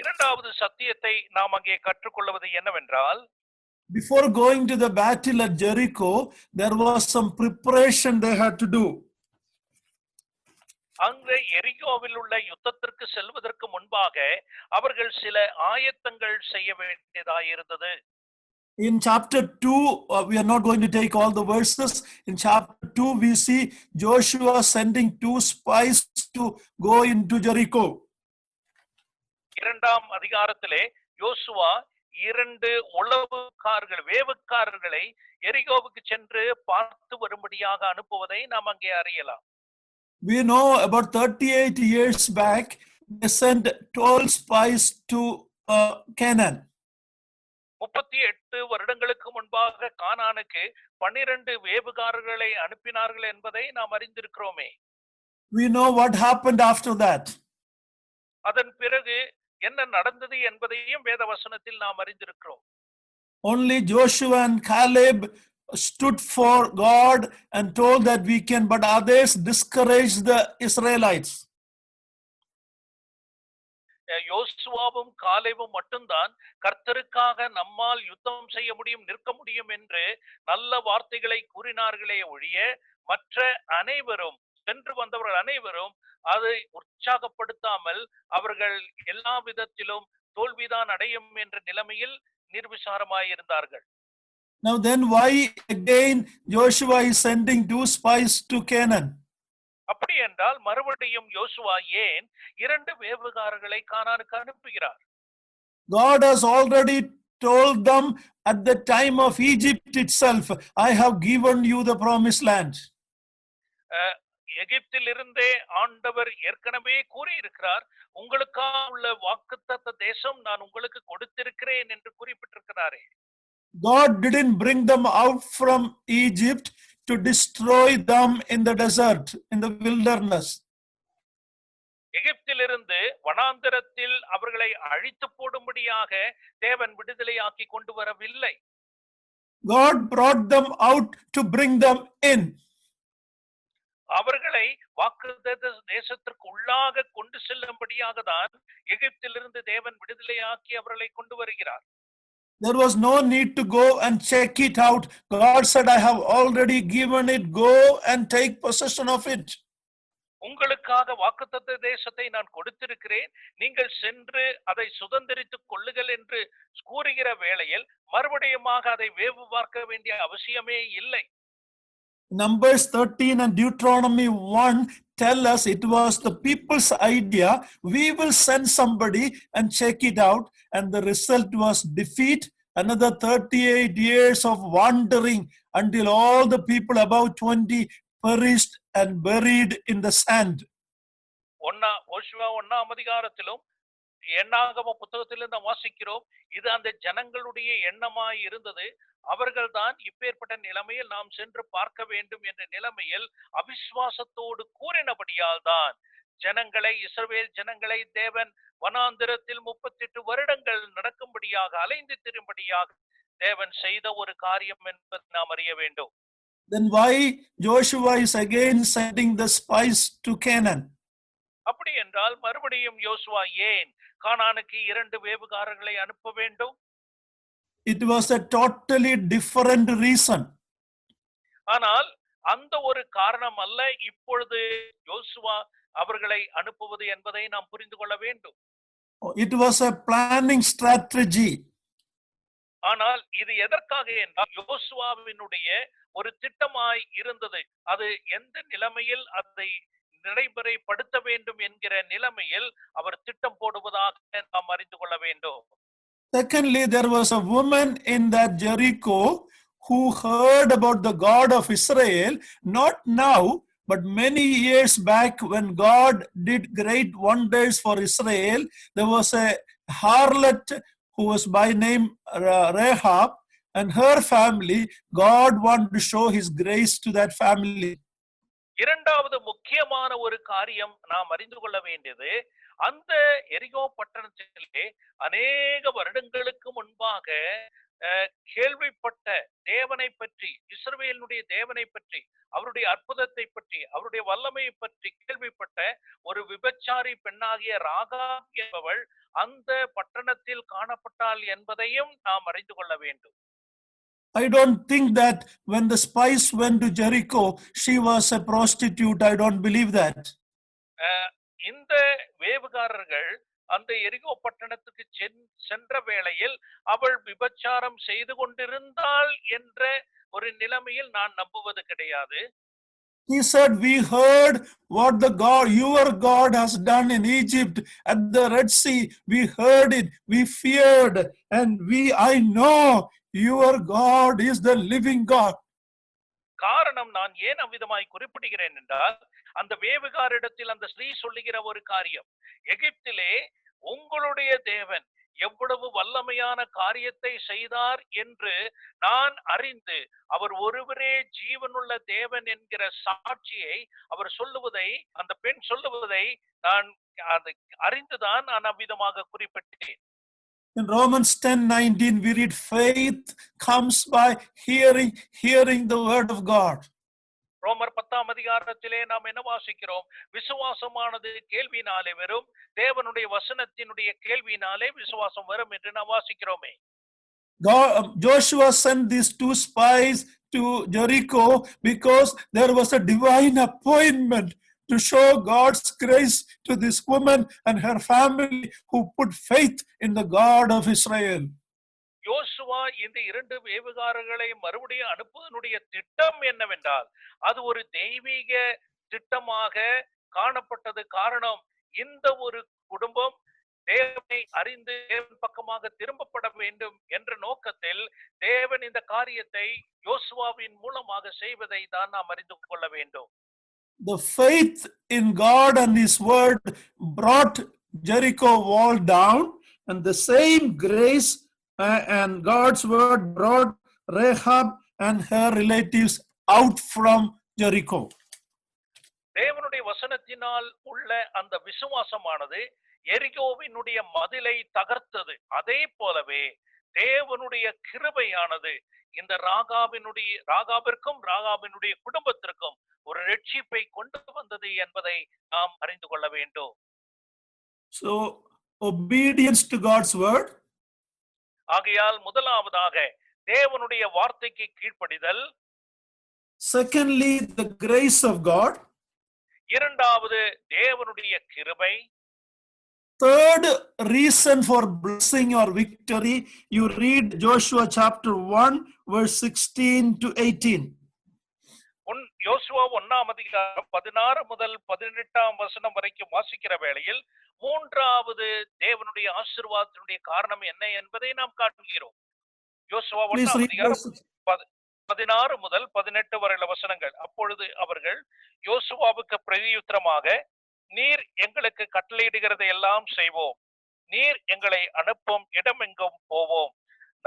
இரண்டாவது சத்தியத்தை நாம் அங்கே கற்றுக்கொள்வது என்னவென்றால், before going to the battle at Jericho, there was some preparation they had to do. அங்கே எரிகோவில் உள்ள யுத்தத்திற்கு செல்வதற்கு முன்பாக அவர்கள் சில ஆயத்தங்கள் செய்ய வேண்டியதாயிருந்தது. In chapter 2, we are not going to take all the verses. In chapter 2, we see Joshua sending 2 spies to go into Jericho. இரண்டாம் அதிகாரத்திலே யோசுவா 2 வேவுக்காரர்களை எரிகோவுக்கு சென்று பார்த்து வரும்படியாக அனுப்புவதை நாம் அங்கே அறியலாம். We know about 38 years back, they sent 12 spies to Canaan. 38 வருடங்களுக்கு முன்பாக கானானுக்கு 12 வேவுகாரர்களை அனுப்பினார்கள் என்பதை நாம் அறிந்திருக்கிறோமே. We know what happened after that. அதன் பிறகு என்ன நடந்தது என்பதையும் வேதவசனத்தில் நாம் அறிந்திருக்கிறோம். Only Joshua and Caleb stood for God and told that we can, but others discouraged the Israelites. யோசுவாவும் காலேபும் மட்டும்தான் கர்த்தருக்காக நம்மால் யுத்தம் செய்ய முடியும், நிற்க முடியும் என்று நல்ல வார்த்தைகளை கூறினார்களே ஒழிய மற்ற அனைவரும், சென்று வந்தவர்கள் அனைவரும் அதை உற்சாகப்படுத்தாமல் அவர்கள் எல்லா விதத்திலும் தோல்விதான் அடையும் என்ற நிலைமையில் நிர்விசாரமாயிருந்தார்கள். Now then, why again Joshua is sending 2 spies to Canaan? அப்படி என்றால் மறுபடியும் யோசுவா ஏன் 2 வேவுகாரர்களை கானானுக்கு அனுப்புகிறார்? God has already told them at the time of Egypt itself, I have given you the promised land. எகிப்தில் இருந்தே ஆண்டவர் ஏற்கனவே கூறியிருக்கிறார், உங்களுக்காக உள்ள வாக்குத்தத்த தேசம் நான் உங்களுக்கு கொடுத்திருக்கிறேன் என்று குறிப்பிட்டிருக்கிறாரே. God didn't bring them out from Egypt to destroy them in the desert, in the wilderness. எகிப்திலிருந்து வனாந்தரத்தில் அவர்களை அழித்து போடும்படியாக தேவன் விடுதலையாக்கி கொண்டு வரவில்லை. God brought them out to bring them in. அவர்களை வாக்குத்தத்த தேசத்திற்கு உள்ளாக கொண்டு செல்லும்படியாக தான் எகிப்திலிருந்து தேவன் விடுதலையாக்கி அவர்களை கொண்டு வருகிறார். There was no need to go and check it out. God said, I have already given it. Go and take possession of it. உங்களுக்காக வாக்குத்தத்த தேசத்தை நான் கொடுத்திருக்கிறேன், நீங்கள் சென்று அதை சுதந்திரித்துக் கொள்ளுங்கள் என்று கூறுகிற வேளையில் மறுபடியுமாக அதை வேவு பார்க்க வேண்டிய அவசியமே இல்லை. Numbers 13 and Deuteronomy 1 tell us it was the people's idea. We will send somebody and check it out. And the result was defeat. Another 38 years of wandering until all the people above 20 perished and buried in the sand. யோசுவா 1ஆம் அதிகாரத்திலும் எண்ணாகம புத்தகத்திலிருந்து வாசிக்கிறோம். இது அந்த ஜனங்களுடைய எண்ணமாய் இருந்தது. அவர்கள் தான் இப்பேற்பட்ட நிலைமையில் நாம் சென்று பார்க்க வேண்டும் என்ற நிலைமையில் அவிசுவாசத்தோடு கூறினபடியால் தான் ஜனங்களை, இஸ்ரவேல் ஜனங்களை தேவன் வனாந்திரத்தில் 38 வருடங்கள் நடக்கும்படியாக, அலைந்து திரும்படியாக தேவன் செய்த ஒரு காரியம் என்பதை நாம் அறிய வேண்டும். Then why Joshua is again sending the spies to Canaan? அப்படி என்றால் மறுபடியும் யோசுவா ஏன் கானானுக்கு 2 வேவுகாரர்களை அனுப்ப வேண்டும்? It was a totally different reason. ஆனால் அந்த ஒரு காரணம் அல்ல இப்பொழுது யோசுவா அவர்களை அனுப்புவது என்பதை நாம் புரிந்து கொள்ள வேண்டும். It was a planning strategy. ஆனால் இது எதற்காக என்றால் யோசுவாவினுடைய ஒரு திட்டமாய் இருந்தது. அது எந்த நிலைமையில் அதை நடைமுறைப்படுத்த வேண்டும் என்கிற நிலைமையில் அவர் திட்டம் போடுவதாக நாம் அறிந்து கொள்ள வேண்டும். Secondly, there was a woman in that Jericho who heard about the God of Israel, not now, but many years back when God did great wonders for Israel. There was a harlot who was by name Rahab, and her family, God wanted to show his grace to that family. இரண்டாவது முக்கியமான ஒரு காரியம் நாம் அறிந்து கொள்ள வேண்டியது, அந்த எரிகோ பட்டணத்திலே அநேக வருடங்களுக்கு முன்பாக கேள்விப்பட்ட தேவனை பற்றி, இஸ்ரவேலுடைய தேவனை பற்றி, அவருடைய அற்புதத்தை பற்றி, அவருடைய வல்லமையை பற்றி கேள்விப்பட்ட ஒரு விபச்சாரி பெண்ணாகிய ராகாப் என்பவள் அந்த பட்டணத்தில் காணப்பட்டாள் என்பதையும் நாம் அறிந்து கொள்ள வேண்டும். I don't think that when the spies went to Jericho, she was a prostitute. I don't believe that. இந்த வேவுகாரர்கள் அந்த எரிகோ பட்டணத்துக்கு சென்ற வேளையில் அவள் விபச்சாரம் செய்து கொண்டிருந்தாள் என்ற ஒரு நிலைமையில் நான் நம்புவது கிடையாது. He said, we heard what the God, your God has done in Egypt at the Red Sea. We heard it, we feared, and I know your God is the living God. காரணம் நான் ஏன் அவ்விதமாய் குறிப்பிடுகிறேன் என்றால், அந்த வேவுகாரிடத்தில் அந்த ஸ்ரீ சொல்லுகிற ஒரு காரியம், எகிப்திலே உங்களுடைய தேவன் எவ்வளவு வல்லமையான காரியத்தை செய்தார் என்று நான் அறிந்து, அவர் ஒருவரே ஜீவனுள்ள தேவன் என்கிற சாட்சியை அவர் சொல்லுவதை, அந்த பெண் சொல்லுவதை நான் அறிந்துதான் நான் அவ்விதமாக குறிப்பிட்டேன். In Romans 10:19 we read, faith comes by hearing the word of God. ரோமர் 10ஆம் அதிகாரத்திலே நாம் என்ன வாசிக்கிறோம்? விசுவாசமானது கேள்வியினாலே வரும், தேவனுடைய வசனத்தினுடைய கேள்வியினாலே விசுவாசம் வரும் என்று நாம் வாசிக்கிறோமே. Joshua sent these 2 spies to Jericho because there was a divine appointment to show God's grace to this woman and her family who put faith in the God of Israel. யோசுவா இந்த 2 வேவுகாரர்களை மறுபடியும் அனுப்புவதனுடைய திட்டம் என்னவென்றால், அது ஒரு தெய்வீக திட்டமாக காணப்பட்டது. காரணம், இந்த ஒரு குடும்பம் தேவனை அறிந்து தேவன் பக்கமாக திரும்பப்பட வேண்டும் என்ற நோக்கத்தில் தேவன் இந்த காரியத்தை யோசுவாவின் மூலமாக செய்வதை தான் நாம் அறிந்து கொள்ள வேண்டும். The faith in God and his word brought Jericho wall down, and the same grace and God's word brought Rahab and her relatives out from Jericho. தேவனுடைய வசனத்தினால் உள்ள அந்த விசுவாசமானது எரிகோவினுடைய மதிலை தகர்த்தது. அதே போலவே தேவனுடைய கிருபையானது இந்த ராகாபிற்கும் ராகாபினுடைய குடும்பத்திற்கும் ஒரு ரட்சிப்பை கொண்டு வந்தது என்பதை நாம் அறிந்து கொள்ள வேண்டும். So obedience to God's word. ஆகையால் முதலாவதாக தேவனுடைய வார்த்தைக்கு கீழ்ப்படிதல். Secondly, the grace of God. இரண்டாவது தேவனுடைய கிருபை. Third reason for blessing or victory, you read Joshua chapter 1 verse 16 to 18. யோசுவா 1ஆம் அதிகாரம் 16 முதல் 18ஆம் வசனம் வரைக்கும் வாசிக்கிற வேளையில் மூன்றாவது தேவனுடைய ஆசீர்வாதத்தினுடைய காரணம் என்ன என்பதை நாம் காண்கிறோம். யோசுவா 1ஆம் அதிகாரம் 16 முதல் 18 வரையில வசனங்கள். அப்பொழுது அவர்கள் யோசுவாவுக்கு பிரதியுத்தரமாக, நீர் எங்களுக்கு கட்டளையிடுகிறதை எல்லாம் செய்வோம், நீர் எங்களை அனுப்பும் இடமெங்கும் போவோம்,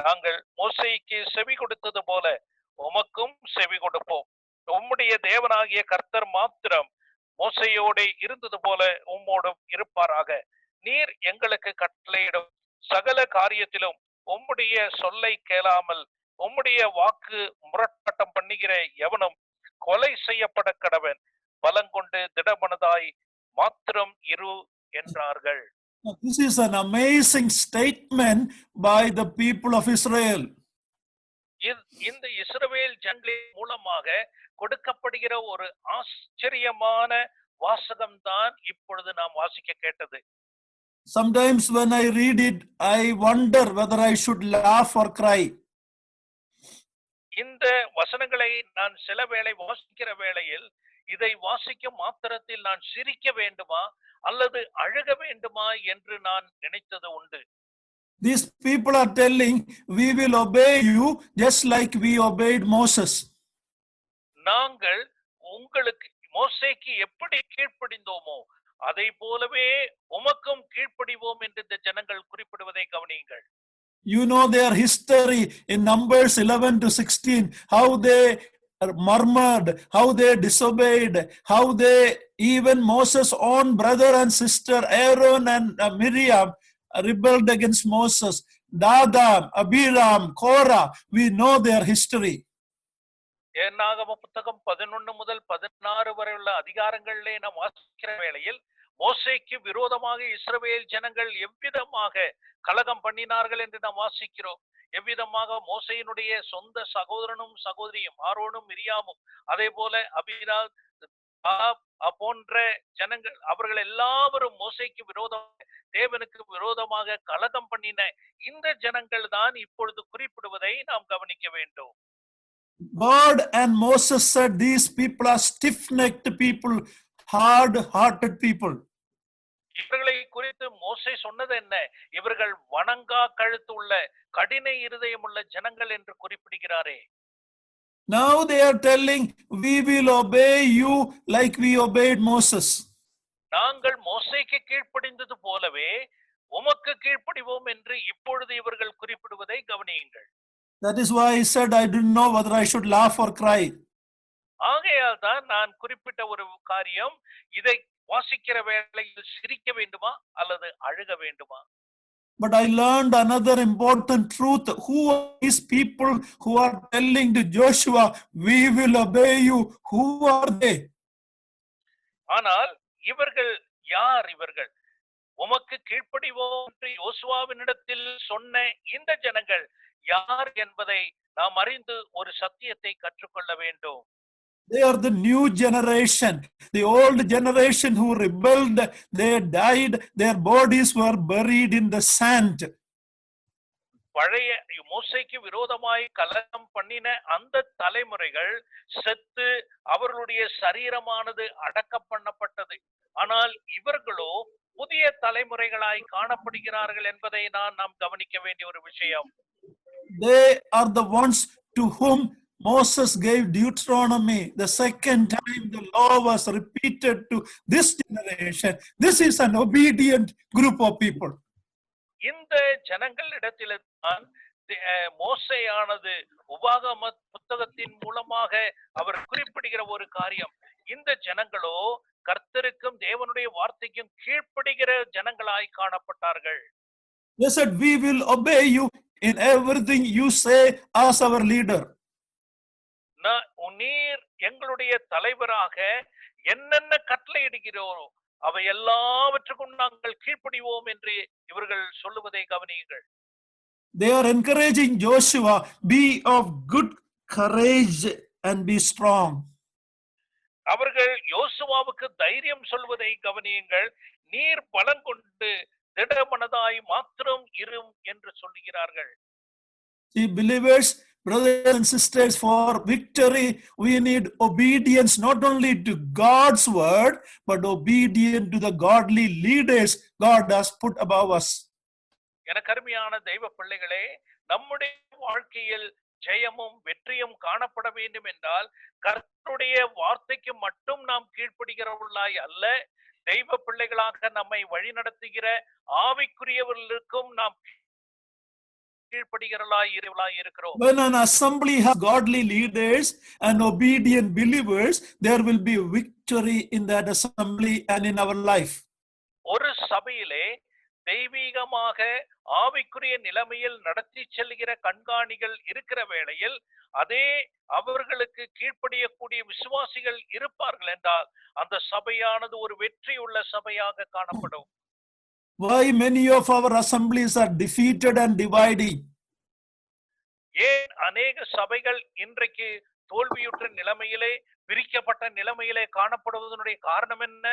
நாங்கள் மோசேக்கு செவி கொடுத்தது போல உமக்கும் செவி கொடுப்போம், உம்முடைய தேவனாகிய கர்த்தர் மாத்திரம் மோசையோடு இருந்தது போல உம்மோடும் இருப்பாராக, நீர் எங்களுக்கு கட்டளையிடும் சகல காரியத்திலும் உம்முடைய சொல்லை கேளாமல் உம்முடைய வாக்கு முரட்டாட்டம் பண்ணுகிற எவனும் கொலை செய்யப்பட கடவன், பலங்கொண்டு திடமனதாய் மாத்திரம் இரு என்றார்கள். This is an amazing statement by the people of Israel. இந்த இஸ்ரவேல் ஜனங்களின் மூலமாக கொடுக்கப்படுகிற ஒரு ஆச்சரியமான வாசகம் தான் இப்பொழுது நாம் வாசிக்க கேட்டது. Sometimes when I read it, I wonder whether I should laugh or cry. இந்த வசனங்களை நான் சில வேளை வாசிக்கிற வேளையில் இதை வாசிக்கும் மாத்திரத்தில் நான் சிரிக்க வேண்டுமா அல்லது அழுக வேண்டுமா என்று நான் நினைத்தது உண்டு. These people are telling, we will obey you just like we obeyed Moses. நாங்கள் உங்களுக்கு மோசேக்கு எப்படி கீழ்ப்படிந்தோமோ அதை போலவே உமக்கும் கீழ்ப்படிவோம் என்று இந்த ஜனங்கள் குறிப்பிடுவதை கவனியுங்கள். You know their history in Numbers 11 to 16, how they murmured, how they disobeyed, how they, even Moses' own brother and sister Aaron and Miriam rebelled against Moses. Dathan, Abiram, Korah, we know their history. என்னாகம புத்தகம் 11 முதல் 16 வரை உள்ள அதிகாரங்களிலே நாம் வாசிக்கிற வேளையில் மோசேக்கு விரோதமாக இஸ்ரவேல் ஜனங்கள் எவ்விதமாக கலகம் பண்ணினார்கள் என்று நாம் வாசிக்கிறோம். எவ்விதமாக மோசேயினுடைய சொந்த சகோதரனும் சகோதரியும் ஆரோனும் மிரியாமும் அதே போல அபிராம் போன்ற ஜனங்கள் அவர்கள் எல்லாரும் மோசேக்கு விரோதமாக தேவனுக்கு விரோதமாக கலகம் பண்ணின இந்த ஜனங்கள் தான் இப்பொழுது குறிப்பிடுவதை நாம் கவனிக்க வேண்டும். God and Moses said these people are stiff-necked people, hard-hearted people. இவர்களை குறித்து மோசே சொன்னது என்ன? இவர்கள் வணங்கா கழுத்து உள்ள கடின இருதயம் உள்ள ஜனங்கள் என்று குறிப்பிடுகிறாரே. Now they are telling, we will obey you like we obeyed Moses. நாங்கள் மோசேக்கு கீழ்ப்படிந்தது போலவே உமக்கு கீழ்ப்படிவோம் என்று இப்பொழுது இவர்கள் குறிப்பிடுவதை கவனியுங்கள். That is why I said I didn't know whether I should laugh or cry. ஆகையால் தான் நான் குறிப்பிட்ட ஒரு காரியம், இதை வாசிக்கிற வேளையில் சிரிக்க வேண்டுமா அல்லது அழுக வேண்டுமா? But I learned another important truth. Who are these people who are telling to Joshua, we will obey you? Who are they? ஆனால் இவர்கள் யார்? இவர்கள் உமக்கு கீழ்ப்படிவோம் என்று யோசுவாவினிடத்தில் சொன்ன இந்த ஜனங்கள் யார் என்பதை நாம் அறிந்து ஒரு சத்தியத்தை கற்றுக்கொள்ள வேண்டும். They are the new generation. The old generation who rebelled, they died, their bodies were buried in the sand. பழைய மோசேக்கு விரோதமாய் கலகம் பண்ணின அந்த தலைமுறைகள் செத்து அவர்களுடைய சரீரமானது அடக்கம் பண்ணப்பட்டது. ஆனால் இவர்களோ புதிய தலைமுறைகளாய் காணப்படுகிறார்கள் என்பதை நாம் கவனிக்க வேண்டிய ஒரு விஷயம். They are the ones to whom Moses gave Deuteronomy. The second time the law was repeated to this generation. This is an obedient group of people. இந்த ஜனங்களிடத்தில் தான் மோசேயானது உபாகம புத்தகத்தின் மூலமாக அவர் குறிப்பிடுகிற ஒரு காரியம், இந்த ஜனங்களோ கர்த்தருக்கும் தேவனுடைய வார்த்தைக்கும் கீழ்ப்படுகிற ஜனங்களாய் காணப்பட்டார்கள். They said, we will obey you in everything you say as our leader. நீர் எங்களுடைய தலைவராக என்னென்ன கட்டளையிடுகிறோம் அவை எல்லாவற்றுக்கும் நாங்கள் கீழ்ப்படிவோம் என்று இவர்கள் சொல்லுவதை கவனியுங்கள். They are encouraging Joshua, be of good courage and be strong. அவர்கள் யோசுவாவுக்கு தைரியம் சொல்வதை கவனியுங்கள். நீர் பலம் கொண்டு திடமனதாய் மாத்திரம் இரும் என்று சொல்லுகிறார்கள். See, believers, brothers and sisters, for victory we need obedience not only to God's word but obedience to the godly leaders God has put above us. எனக்கு அருமையான தெய்வ பிள்ளைகளே, நம்முடைய வாழ்க்கையில் ஜெயமும் வெற்றியும் காணப்பட வேண்டும் என்றால் கர்த்தருடைய வார்த்தைக்கு மட்டும் நாம் கீழ்ப்படுகிறவர்களாய் அல்ல, தெய்வ பிள்ளைகளாக நம்மை வழிநடத்துகிற ஆவிக்குரியவர்களுக்கும் நாம் கீழ்ப்படுகிறவர்களாய் இருக்கிறோம். When an assembly has godly leaders and obedient believers, there will be victory in that assembly and in our life. ஒரு சபையிலே தெய்வீகமாக ஆவிக்குரிய நிலைமையில் நடத்தி செல்கிற கண்காணிகள் இருக்கிற வேளையில் அதே அவர்களுக்கு கீழ்ப்படியக்கூடிய விசுவாசிகள் இருப்பார்கள் என்றால் அந்த சபையானது ஒரு வெற்றி உள்ள சபையாக காணப்படும். Why many of our assemblies are defeated and dividing? ஏன் அநேக சபைகள் இன்றைக்கு தோல்வியுற்ற நிலைமையிலே பிரிக்கப்பட்ட நிலைமையிலே காணப்படுவதனுடைய காரணம் என்ன?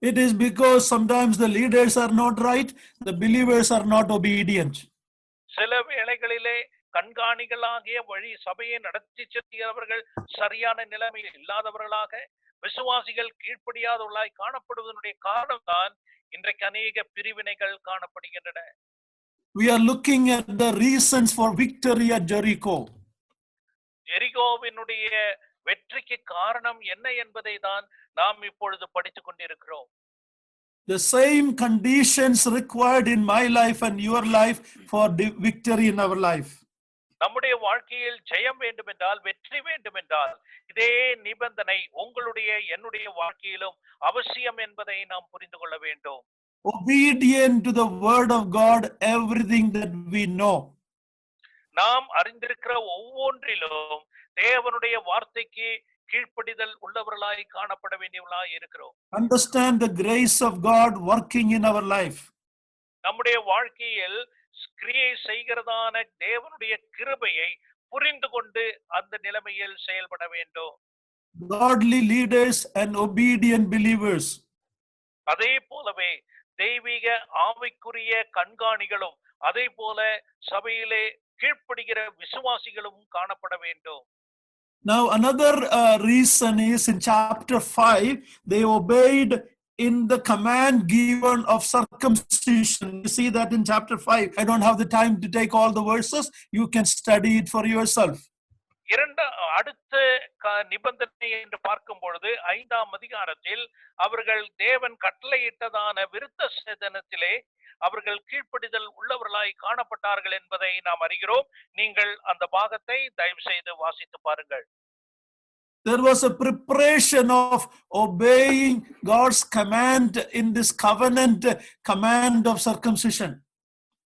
It is because sometimes the leaders are not right, the believers are not obedient. சில வேளைகளிலே கண்காணிகளாகிய வழி சபையை நடத்தி செல்கிறவர்கள் சரியான நிலைமையில் இல்லாதவர்களாக, விசுவாசிகள் கீழ்ப்படியாதவர்களாய் காணப்படுவதனுடைய காரணம் தான் இன்றைக்கு அநேக பிரிவினைகள் காணப்படுகின்றன. We are looking at the reasons for victory at Jericho. எரிகோவினுடைய வெற்றிக்கு காரணம் என்ன என்பதை தான் நாம் இப்பொழுது படித்துக் கொண்டிருக்கிறோம். The same conditions required in my life and your life for victory in our life. நம்முடைய வாழ்க்கையில் ஜெயம் வேண்டும் என்றால், வெற்றி வேண்டும் என்றால் இதே நிபந்தனை உங்களுடைய என்னுடைய வாழ்க்கையிலும் அவசியம் என்பதை நாம் புரிந்து கொள்ள வேண்டும். Obedient to the word of God, everything that we know. நாம் அறிந்திருக்கிற ஒவ்வொன்றிலும் தேவனுடைய வார்த்தைக்கு கீழ்ப்படிதல் உள்ளவர்களாய் காணப்பட வேண்டியவர்களாய் இருக்கிறோம். Understand the grace of God working in our life. நம்முடைய வாழ்க்கையில் கிரியை செய்கிறதான தேவனுடைய கிருபையை புரிந்து கொண்டு அந்த நிலைமையில் செயல்பட வேண்டும். Godly leaders and obedient believers. அதே போலவே தெய்வீக ஆவிக்குரிய கண்காணிகளும் அதே போல சபையிலே கீழ்ப்படுகிற விசுவாசிகளும் காணப்பட வேண்டும். Now another reason is in chapter 5, they obeyed in the command given of circumcision. You see that in chapter 5. I don't have the time to take all the verses. You can study it for yourself. அடுத்த நிபந்தனை என்று பார்க்கும் பொழுது 5ஆம் அதிகாரத்தில் அவர்கள் தேவன் கட்டளையிட்டதான விருத்த சேதனத்திலே அவர்கள் கீழ்ப்படிதல் உள்ளவர்களாய் காணப்பட்டார்கள் என்பதை நாம் அறிகிறோம். நீங்கள் அந்த பாகத்தை தயவு செய்து வாசித்து பாருங்கள். There was a preparation of obeying God's command in this covenant command of circumcision.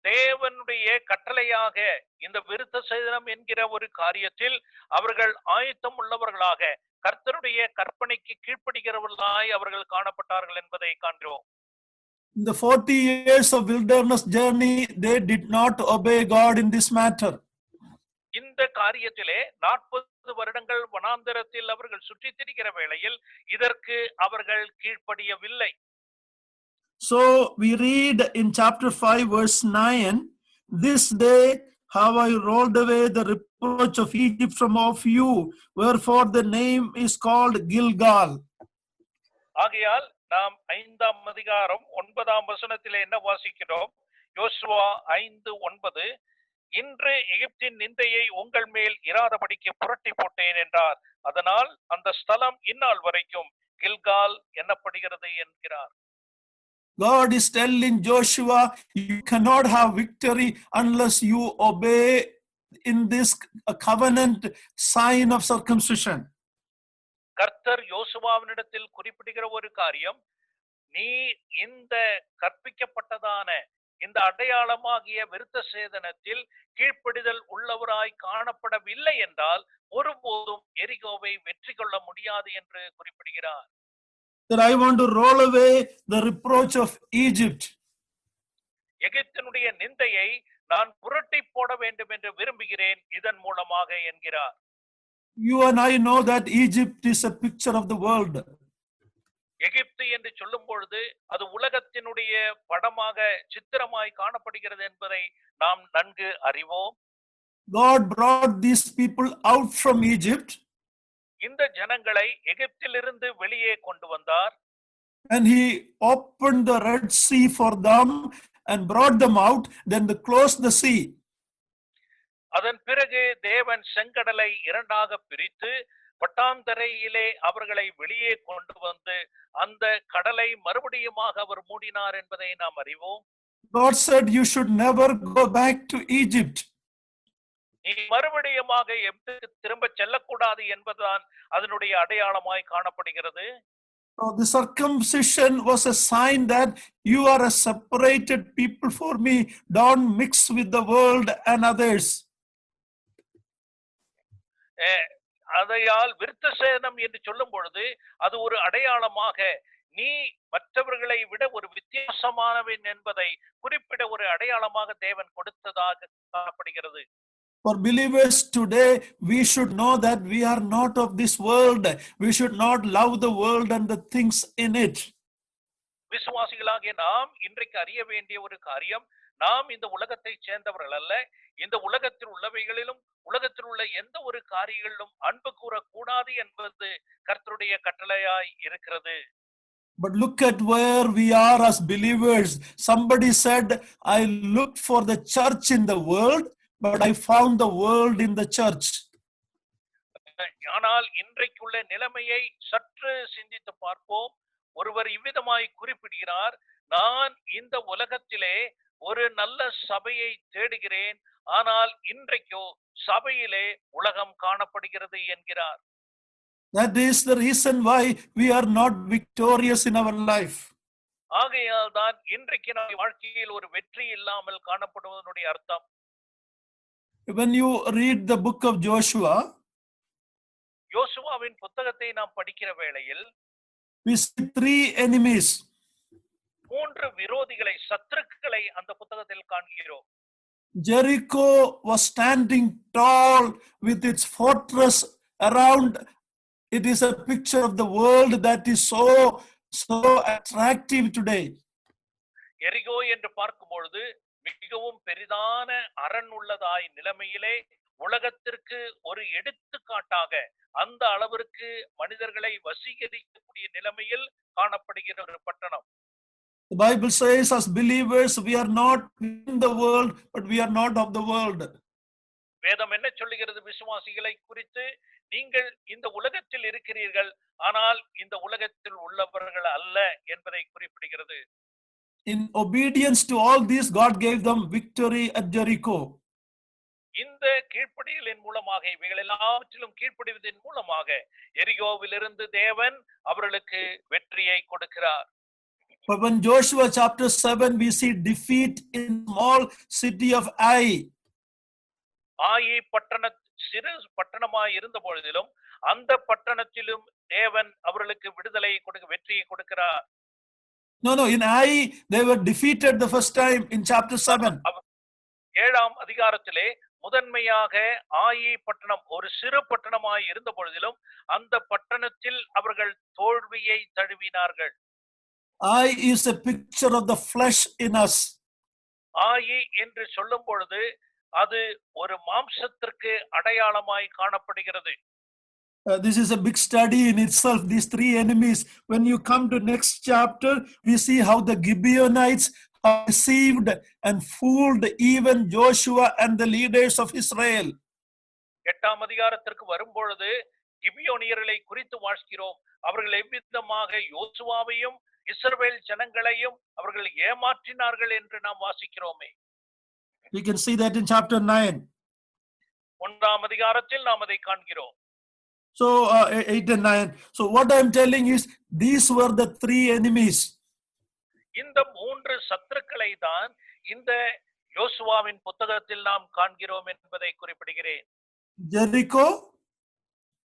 தேவனுடைய கட்டளையாக இந்த விருத்த சேதனம் என்கிற ஒரு காரியத்தில் அவர்கள் ஆயத்தம் உள்ளவர்களாக கர்த்தருடைய கற்பனைக்கு கீழ்ப்படுகிறவர்களாய் அவர்கள் காணப்பட்டார்கள் என்பதை காண்கிறோம். In the 40 years of wilderness journey, they did not obey God in this matter. இந்த காரியத்திலே 40 வருடங்கள் வனாந்தரத்தில் அவர்கள் சுற்றித் திரிகிற வேளையில் இதற்கு அவர்கள் கீழ்ப்படியவில்லை. So we read in chapter 5 verse 9, this day have I rolled away the reproach of Egypt from off you, wherefore the name is called Gilgal. ஆகையால் நாம் 5ஆம் அதிகாரம் 9ஆம் வசனத்திலே என்ன வாசிக்கிறோம்? யோசுவா 5:9, இன்று எகிப்தின் நிந்தையை உங்கள் மேல் இராதபடிக்கு புரட்டி போட்டேன் என்றார். அதனால் அந்த ஸ்தலம் இந்நாள் வரைக்கும் கில்கால் எண்ணப்படுகிறது என்கிறார். God is telling Joshua, you cannot have victory unless you obey in this covenant sign of circumcision. கர்த்தர் யோசுவாவினிடத்தில் குறிப்பிடுகிற ஒரு காரியம், நீ இந்த கற்பிக்கப்பட்டதான இந்த அடையாளமாகிய விருத்த சேதனத்தில் கீழ்ப்படிதல் உள்ளவராய் காணப்படவில்லை என்றால் ஒருபோதும் எரிகோவை வெற்றி கொள்ள முடியாது என்று குறிப்பிடுகிறார். That I want to roll away the reproach of Egypt. எகிப்தினுடைய நிந்தையை நான் புரட்டி போட வேண்டும் என்று விரும்புகிறேன் இதன் மூலமாக என்கிறார். You and I know that Egypt is a picture of the world. எகிப்து என்று சொல்லும் பொழுது அது உலகத்தினுடைய படமாக சித்திரமாய் காணப்படுகிறது என்பதை நாம் நன்கு அறிவோம். God brought these people out from Egypt. இந்த ஜனங்களை எகிப்திலிருந்து வெளியே கொண்டு வந்தார். And he opened the Red Sea for them and brought them out. Then they closed the sea. அதன் பிறகு தேவன் செங்கடலை இரண்டாக பிரித்து பட்டாந்தரையிலே அவர்களை வெளியே கொண்டு வந்து அந்த கடலை மறுபடியுமாக அவர் மூடினார் என்பதை நாம் அறிவோம். God said you should never go back to Egypt. நீ மறுபடியுமாக எகிப்துக்கு திரும்ப செல்லக்கூடாது என்பதுதான் அதனுடைய அடையாளமாய் காணப்படுகிறது. So the circumcision was a sign that you are a separated people for me. Don't mix with the world and others. அதையால் விருத்த சேதனம் என்று சொல்லும் பொழுது அது ஒரு அடையாளமாக நீ மற்றவர்களை விட ஒரு வித்தியாசமானவன் என்பதை குறிப்பிட ஒரு அடையாளமாக தேவன் கொடுத்ததாக காணப்படுகிறது. For believers today, we should know that we are not of this world. We should not love the world and the things in it. விசுவாசிகளாகிய நாம் இன்றைக்கு அறிய வேண்டிய ஒரு காரியம், நாம் இந்த உலகத்தை சேர்ந்தவர்கள் அல்ல. இந்த உலகத்தில் உள்ளவைகளிலும் உலகத்தில் உள்ள எந்த ஒரு காரியங்களிலும் அன்பு கூறக்கூடாது என்பது கர்த்தருடைய கட்டளையாய் இருக்கிறது. But look at where we are as believers. Somebody said, I looked for the church in the world, but I found the world in the church. ஆனால் இன்றைக்குள்ள நிலைமையை சற்று சிந்தித்து பார்ப்போம். ஒருவர் இவ்விதமாய் குறிப்பிடுகிறார், நான் இந்த உலகத்திலே ஒரு நல்ல சபையை தேடுகிறேன், ஆனால் இன்றைக்கோ சபையிலே உலகம் காணப்படுகிறது என்கிறார். That is the reason why we are not victorious in our life. ஆகையால் தான் இன்றைக்கு நம்ம வாழ்க்கையில் ஒரு வெற்றி இல்லாமல் காணப்படுவதனுடைய அர்த்தம். When you read the book of Joshua, யோசுவாவின் புத்தகத்தை நாம் படிக்கிற வேளையில் we see three enemies. மூன்று விரோதிகளை, சத்துருக்களை அந்த புத்தகத்தில் காண்கிறோம். Jericho was standing tall with its fortress around. It is a picture of the world that is so attractive today. எரிகோ என்று பார்க்கும் பொழுது மிகவும் பெரிதான அரண் உள்ளதாய் நிலைமையிலே உலகத்திற்கு ஒரு எடுத்துக்காட்டாக அந்த அளவிற்கு மனிதர்களை வசீகரிக்கக்கூடிய நிலைமையில் காணப்படுகிற ஒரு பட்டணம். The Bible says as believers we are not in the world but we are not of the world. வேதம் என்ன சொல்லுகிறது விசுவாசிகளை குறித்து? நீங்கள் இந்த உலகத்தில் இருக்கிறீர்கள், ஆனால் இந்த உலகத்தில் உள்ளவர்கள் அல்ல என்பதை குறிப்பிடுகிறது. In obedience to all this, God gave them victory at Jericho. இந்த கீழ்ப்படிதலின் மூலமாக, இவைகள் எல்லாவற்றிலும் கீழ்ப்படிவதன் மூலமாக எரிகோவிலிருந்து தேவன் அவர்களுக்கு வெற்றியை கொடுக்கிறார். But when Joshua chapter 7, we see defeat in small city of Ai. ஆயி சிறு பட்டணமாய் இருந்த பொழுதிலும் அந்த பட்டணத்திலும் தேவன் அவர்களுக்கு விடுதலை வெற்றியை கொடுக்கிறார். No, in Ai they were defeated the first time in chapter 7. 7ஆம் அதிகாரத்திலே முதன்மையாக ஆயி பட்டணம் ஒரு சிறு பட்டணமாய் இருந்த பொழுதிலும் அந்த பட்டணத்தில் அவர்கள் தோல்வியை தழுவினார்கள். Ai is a picture of the flesh in us. ஆயி என்று சொல்லும் பொழுது அது ஒரு மாம்சத்திற்கு அடையாளமாய் காணப்படுகிறது. This is a big study in itself, these three enemies. When you come to next chapter, we see how the Gibeonites have deceived and fooled even Joshua and the leaders of Israel. 8ஆம் அதிகாரத்திற்கு வரும்பொழுது கிபியோனியர்களை குறித்து வாசிக்கிறோம். அவர்கள் எவ்விதமாக யோசுவாவையும் இஸ்ரவேல் ஜனங்களையும் அவர்கள் ஏமாற்றினார்கள் என்று நாம் வாசிக்கிறோமே. We can see that in chapter 9. 9ஆம் அதிகாரத்தில் நாம் அதை காண்கிறோம். So 8 and 9. So what I'm telling is these were the three enemies. இந்த மூன்று சத்துருக்களை தான் இந்த யோசுவாவின் புத்தகத்தில் நாம் காண்கிறோம் என்பதை குறிப்பிடுகிறேன். Jericho,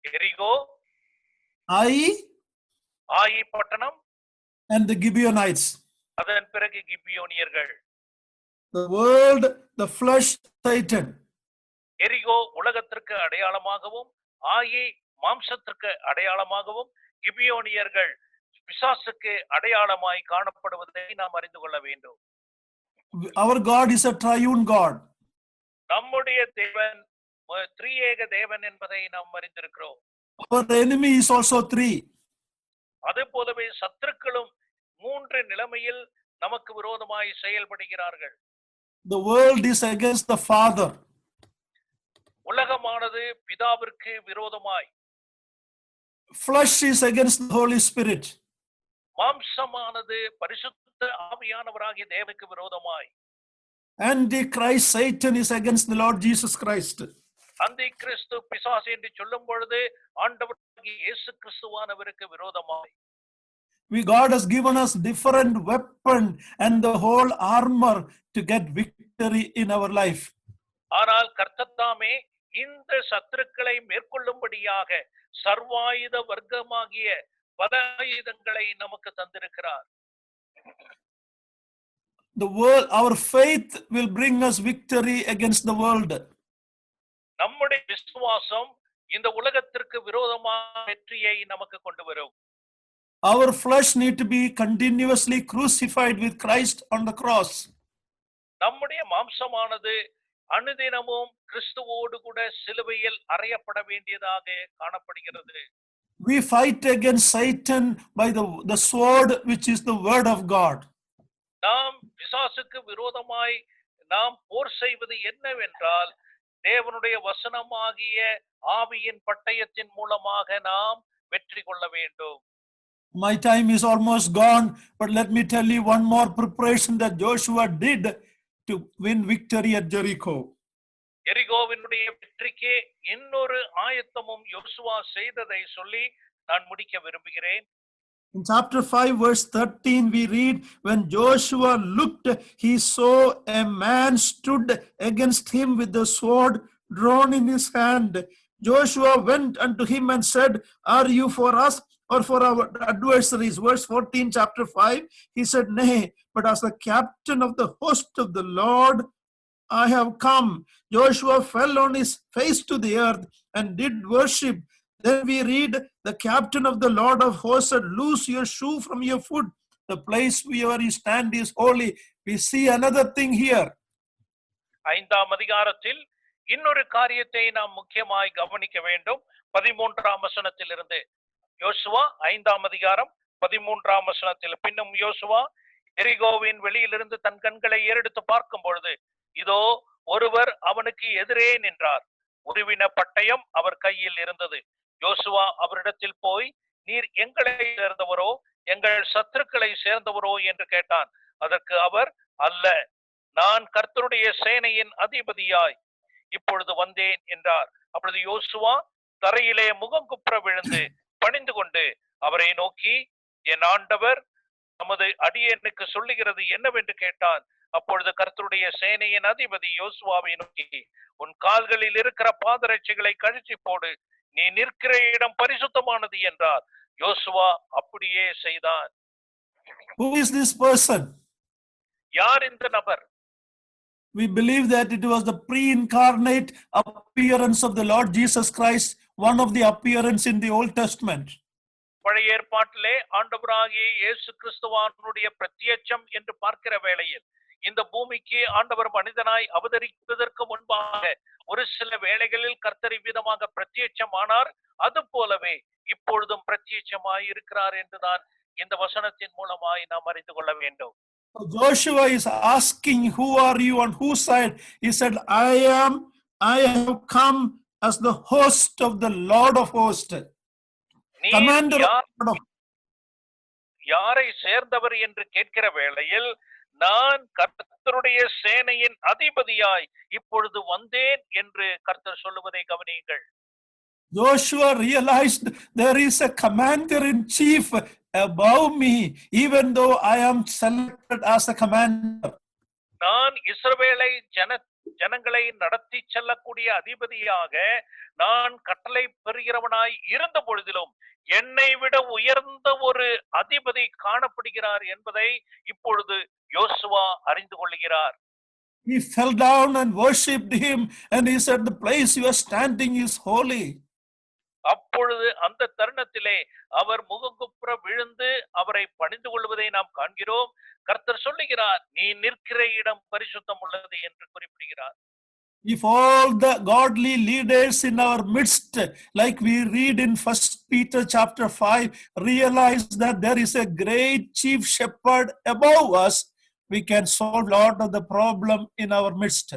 எரிகோ, ஆயி பட்டணம், and the Gibeonites. அதன் பிறகு கிபியோனியர்கள். The world, the flesh, Satan. எரிகோ உலகத்திற்கு அடையாளமாகவும், ஆயி மாம்சத்திற்கு அடையாளமாகவும், கிபியோனியர்கள் பிசாசுக்கு அடையாளமாய் காணப்படுவதை நாம் அறிந்து கொள்ள வேண்டும். Our God is a triune God. நம்முடைய தேவன் திரியேக தேவன் என்பதை நாம் அறிந்திருக்கிறோம். Our enemy is also three. அதே போலவே சத்துருக்களும் மூன்று நிலைமையில் நமக்கு விரோதமாய் செயல்படுகிறார்கள். The world is against the Father. உலகமானது பிதாவிற்கு விரோதமாய். Flesh is against the Holy Spirit. மாம்சமானது பரிசுத்த ஆவியானவராகிய தேவனுக்கு விரோதமாய். Antichrist, Satan is against the Lord Jesus Christ. அந்தி கிறிஸ்து பிசாசு என்று சொல்லும் பொழுது ஆண்டவராகிய இயேசு கிறிஸ்துவானவருக்கு விரோதமாய். God has given us different weapon and the whole armor to get victory in our life. ஆனால் கர்த்தர் தாமே இந்த சத்துருக்களை மேற்கொள்ளும்படியாக சர்வாயுத வர்க்கமாகிய பல ஆயுதங்களை நமக்கு தந்திருக்கிறார். The world, our faith will bring us victory against the world. நம்முடைய விசுவாசம் இந்த உலகத்திற்கு விரோதமான வெற்றியை நமக்கு கொண்டு வரும். Our flesh need to be continuously crucified with Christ on the cross. நம்முடைய மாம்சமானது அனுதினமும் கிறிஸ்துவோடு கூட சிலுவையில் அறையப்பட வேண்டியதாக காணப்படுகிறது. We fight against Satan by the sword which is the word of God. நாம் பிசாசுக்கு விரோதமாய் நாம் போர் செய்வது என்னவென்றால் தேவனுடைய வசனமாகிய ஆவியின் பட்டயத்தின் மூலமாக நாம் வெற்றி கொள்ள வேண்டும். My time is almost gone, but let me tell you one more preparation that Joshua did to win victory at Jericho. எரிகோவினுடைய வெற்றிக்கு இன்னொரு ஆயத்தமும் யோசுவா செய்ததை சொல்லி நான் முடிக்க விரும்புகிறேன். In chapter 5 verse 13 we read, when Joshua looked, he saw a man stood against him with the sword drawn in his hand. Joshua went unto him and said, are you for us or for our adversaries? Verse 14 chapter 5, he said, nay, but as the captain of the host of the Lord I have come. Joshua fell on his face to the earth and did worship. Then we read, the captain of the Lord of hosts said, loose your shoe from your foot. The place where you stand is holy. We see another thing here. ஐந்தாம் அதிகாரத்தில் இன்னொரு காரியத்தை நாம் முக்கியமாய் கவனிக்க வேண்டும். 13ஆம் வசனத்திலிருந்து யோசுவா 5ஆம் அதிகாரம் 13ஆம் வசனத்தில், பின்னும் யோசுவா எரிகோவின் வெளியிலிருந்து தன் கண்களை ஏறெடுத்து பார்க்கும் பொழுது இதோ ஒருவர் அவனுக்கு எதிரே நின்றார். உருவின பட்டயம் அவர் கையில் இருந்தது. யோசுவா அவரிடத்தில் போய், நீர் எங்களை சேர்ந்தவரோ எங்கள் சத்துருக்களை சேர்ந்தவரோ என்று கேட்டான். அதற்கு அவர், அல்ல, நான் கர்த்தருடைய சேனையின் அதிபதியாய் இப்பொழுது வந்தேன் என்றார். அப்பொழுது யோசுவா தரையிலே முகங்குப்புற விழுந்து பணிந்து கொண்டு அவரை நோக்கி, என் ஆண்டவர் நமது அடியேனுக்கு சொல்லுகிறது என்னவென்று கேட்டான். அப்பொழுது கர்த்தருடைய சேனையின் அதிபதி யோசுவாவை நோக்கி, உன் கால்களில் இருக்கிற பாதரட்சைகளை கழிச்சு போடு, நீ நிற்கிற இடம் பரிசுத்தமானது என்றார். யோசுவா அப்படியே செய்தான். Who is this person? யார் இந்த நபர்? We believe that it was the pre-incarnate appearance of the Lord Jesus Christ, one of the appearance in the Old Testament. பழைய ஏற்பாட்டிலே ஆண்டவராகிய இயேசு கிறிஸ்துவானுடைய பிரத்யட்சம் என்று பார்க்கிற வேளையில் இந்த பூமிக்கு ஆண்டவர் மனிதனாய் அவதரிப்பதற்கு முன்பாக ஒரு சில வேளைகளில் கர்த்தர் விதமாக பிரத்யட்சமானார். அது போலவே இப்பொழுதும் பிரத்யட்சமாய் இருக்கிறார் என்றுதான் இந்த வசனத்தின் மூலமாய் நாம் அறிந்து கொள்ள வேண்டும். Joshua is asking, who are you, on whose side? He said, I have come as the host of the Lord of hosts. Commander of யாரை சேர்ந்தவர் என்று கேட்கிற வேளையில், நான் கர்த்தருடைய சேனையின் அதிபதியாய் இப்பொழுது வந்தேன் என்று கர்த்தர் சொல்லுவதை கவனியுங்கள். Joshua realized there is a commander in chief above me, even though I am selected as a commander. நான் இஸ்ரவேலை ஜனங்களை நடத்தி செல்லக்கூடிய அதிபதியாக நான் கட்டளை பெறுகிறவனாய் இருந்த பொழுதிலும் என்னை விட உயர்ந்த ஒரு அதிபதி காணப்படுகிறார் என்பதை இப்பொழுது யோசுவா அறிந்து கொள்கிறார். He fell down and worshipped him, and he said, "The place you are standing is holy." அப்பொழுது அந்த தருணத்திலே அவர் முகங்குப்புற விழுந்து அவரை பணிந்து கொள்வதை நாம் காண்கிறோம். கர்த்தர் சொல்லுகிறார், நீ நிற்கிற இடம் பரிசுத்தம் உள்ளது என்று குறிப்பிடுகிறார். If all the godly leaders in our midst, like we read in 1 Peter chapter 5, realize that there is a great chief shepherd above us, we can solve a lot of the problem in our midst.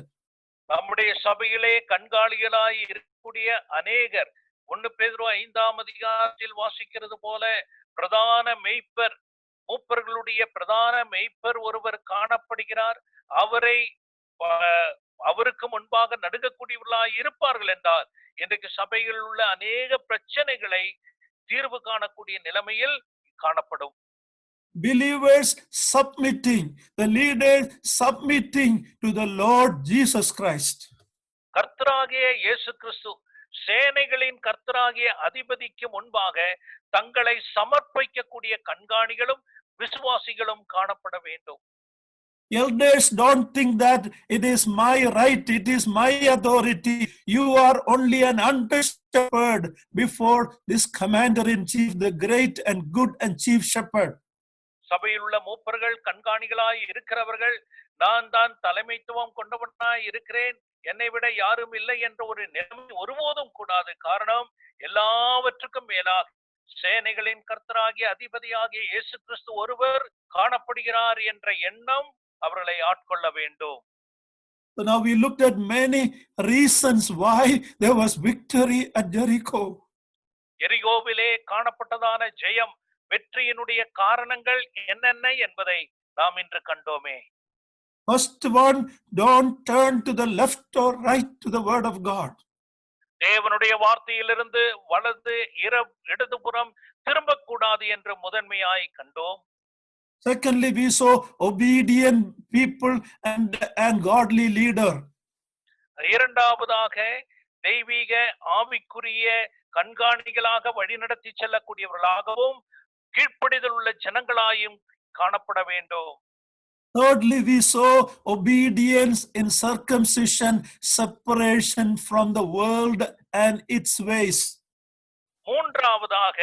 நம்முடைய சபையிலே கண்காணிகளாய் இருக்கக்கூடிய அநேகர் 1 பேதுரு 5ஆம் அதிகாரத்தில் வாசிக்கிறது போல பிரதான மெய்ப்பர், மூப்பர்களுடைய பிரதான மெய்ப்பர் ஒருவர் காணப்படுகிறார். அவருக்கு முன்பாக நடுங்கக்கூடியவர்களாய் இருப்பார்கள் என்றால் இன்றைக்கு சபையில் உள்ள அநேக பிரச்சனைகளை தீர்வு காணக்கூடிய நிலைமையில் காணப்படும். Believers submitting, the leaders submitting to the Lord Jesus Christ. கர்த்தராகிய இயேசு கிறிஸ்து சேனைகளின் கர்த்தராகிய அதிபதிக்கு முன்பாக தங்களை சமர்ப்பிக்கக்கூடிய கண்காணிகளும் விசுவாசிகளும் காணப்பட வேண்டும். Elders don't think that it is my right, it is my authority. You are only an under shepherd before this commander in chief, the great and good and chief shepherd. சபையில் உள்ள மூப்பர்கள் கண்காணிகளாய் இருக்கிறவர்கள் நான் தான் தலைமைத்துவம் கொண்டவனாய் இருக்கிறேன், என்னை விட யாரும் இல்லை என்ற ஒரு நிலைமை ஒருபோதும் கூடாது. காரணம், எல்லாவற்றுக்கும் மேலாக சேனைகளின் கர்த்தராகிய அதிபதியாகிய இயேசு கிறிஸ்து ஒருவர் காணப்படுகிறார் என்ற எண்ணம் அவர்களை ஆட்கொள்ள வேண்டும். So now we looked at many reasons why there was victory at Jericho. எரிகோவிலே காணப்பட்டதான ஜெயம், வெற்றியினுடைய காரணங்கள் என்னென்ன என்பதை நாம் இன்று கண்டோமே. First one, don't turn to the left or right to the word of God. தேவனுடைய வார்த்தையிலிருந்து வலது இடதுபுறம் திரும்பக்கூடாது என்று முதன்மையாய் கண்டோம். Secondly, we saw obedient people and godly leader. இரண்டாவதாக தெய்வீக ஆவிக்குரிய கண்காணிகளாக வழிநடத்தி செல்லக்கூடியவர்களாகவும் கீழ்ப்படிதல் உள்ள ஜனங்களாயும் காணப்பட வேண்டும். Thirdly, we saw obedience in circumcision, separation from the world and its ways. மூன்றாவதாக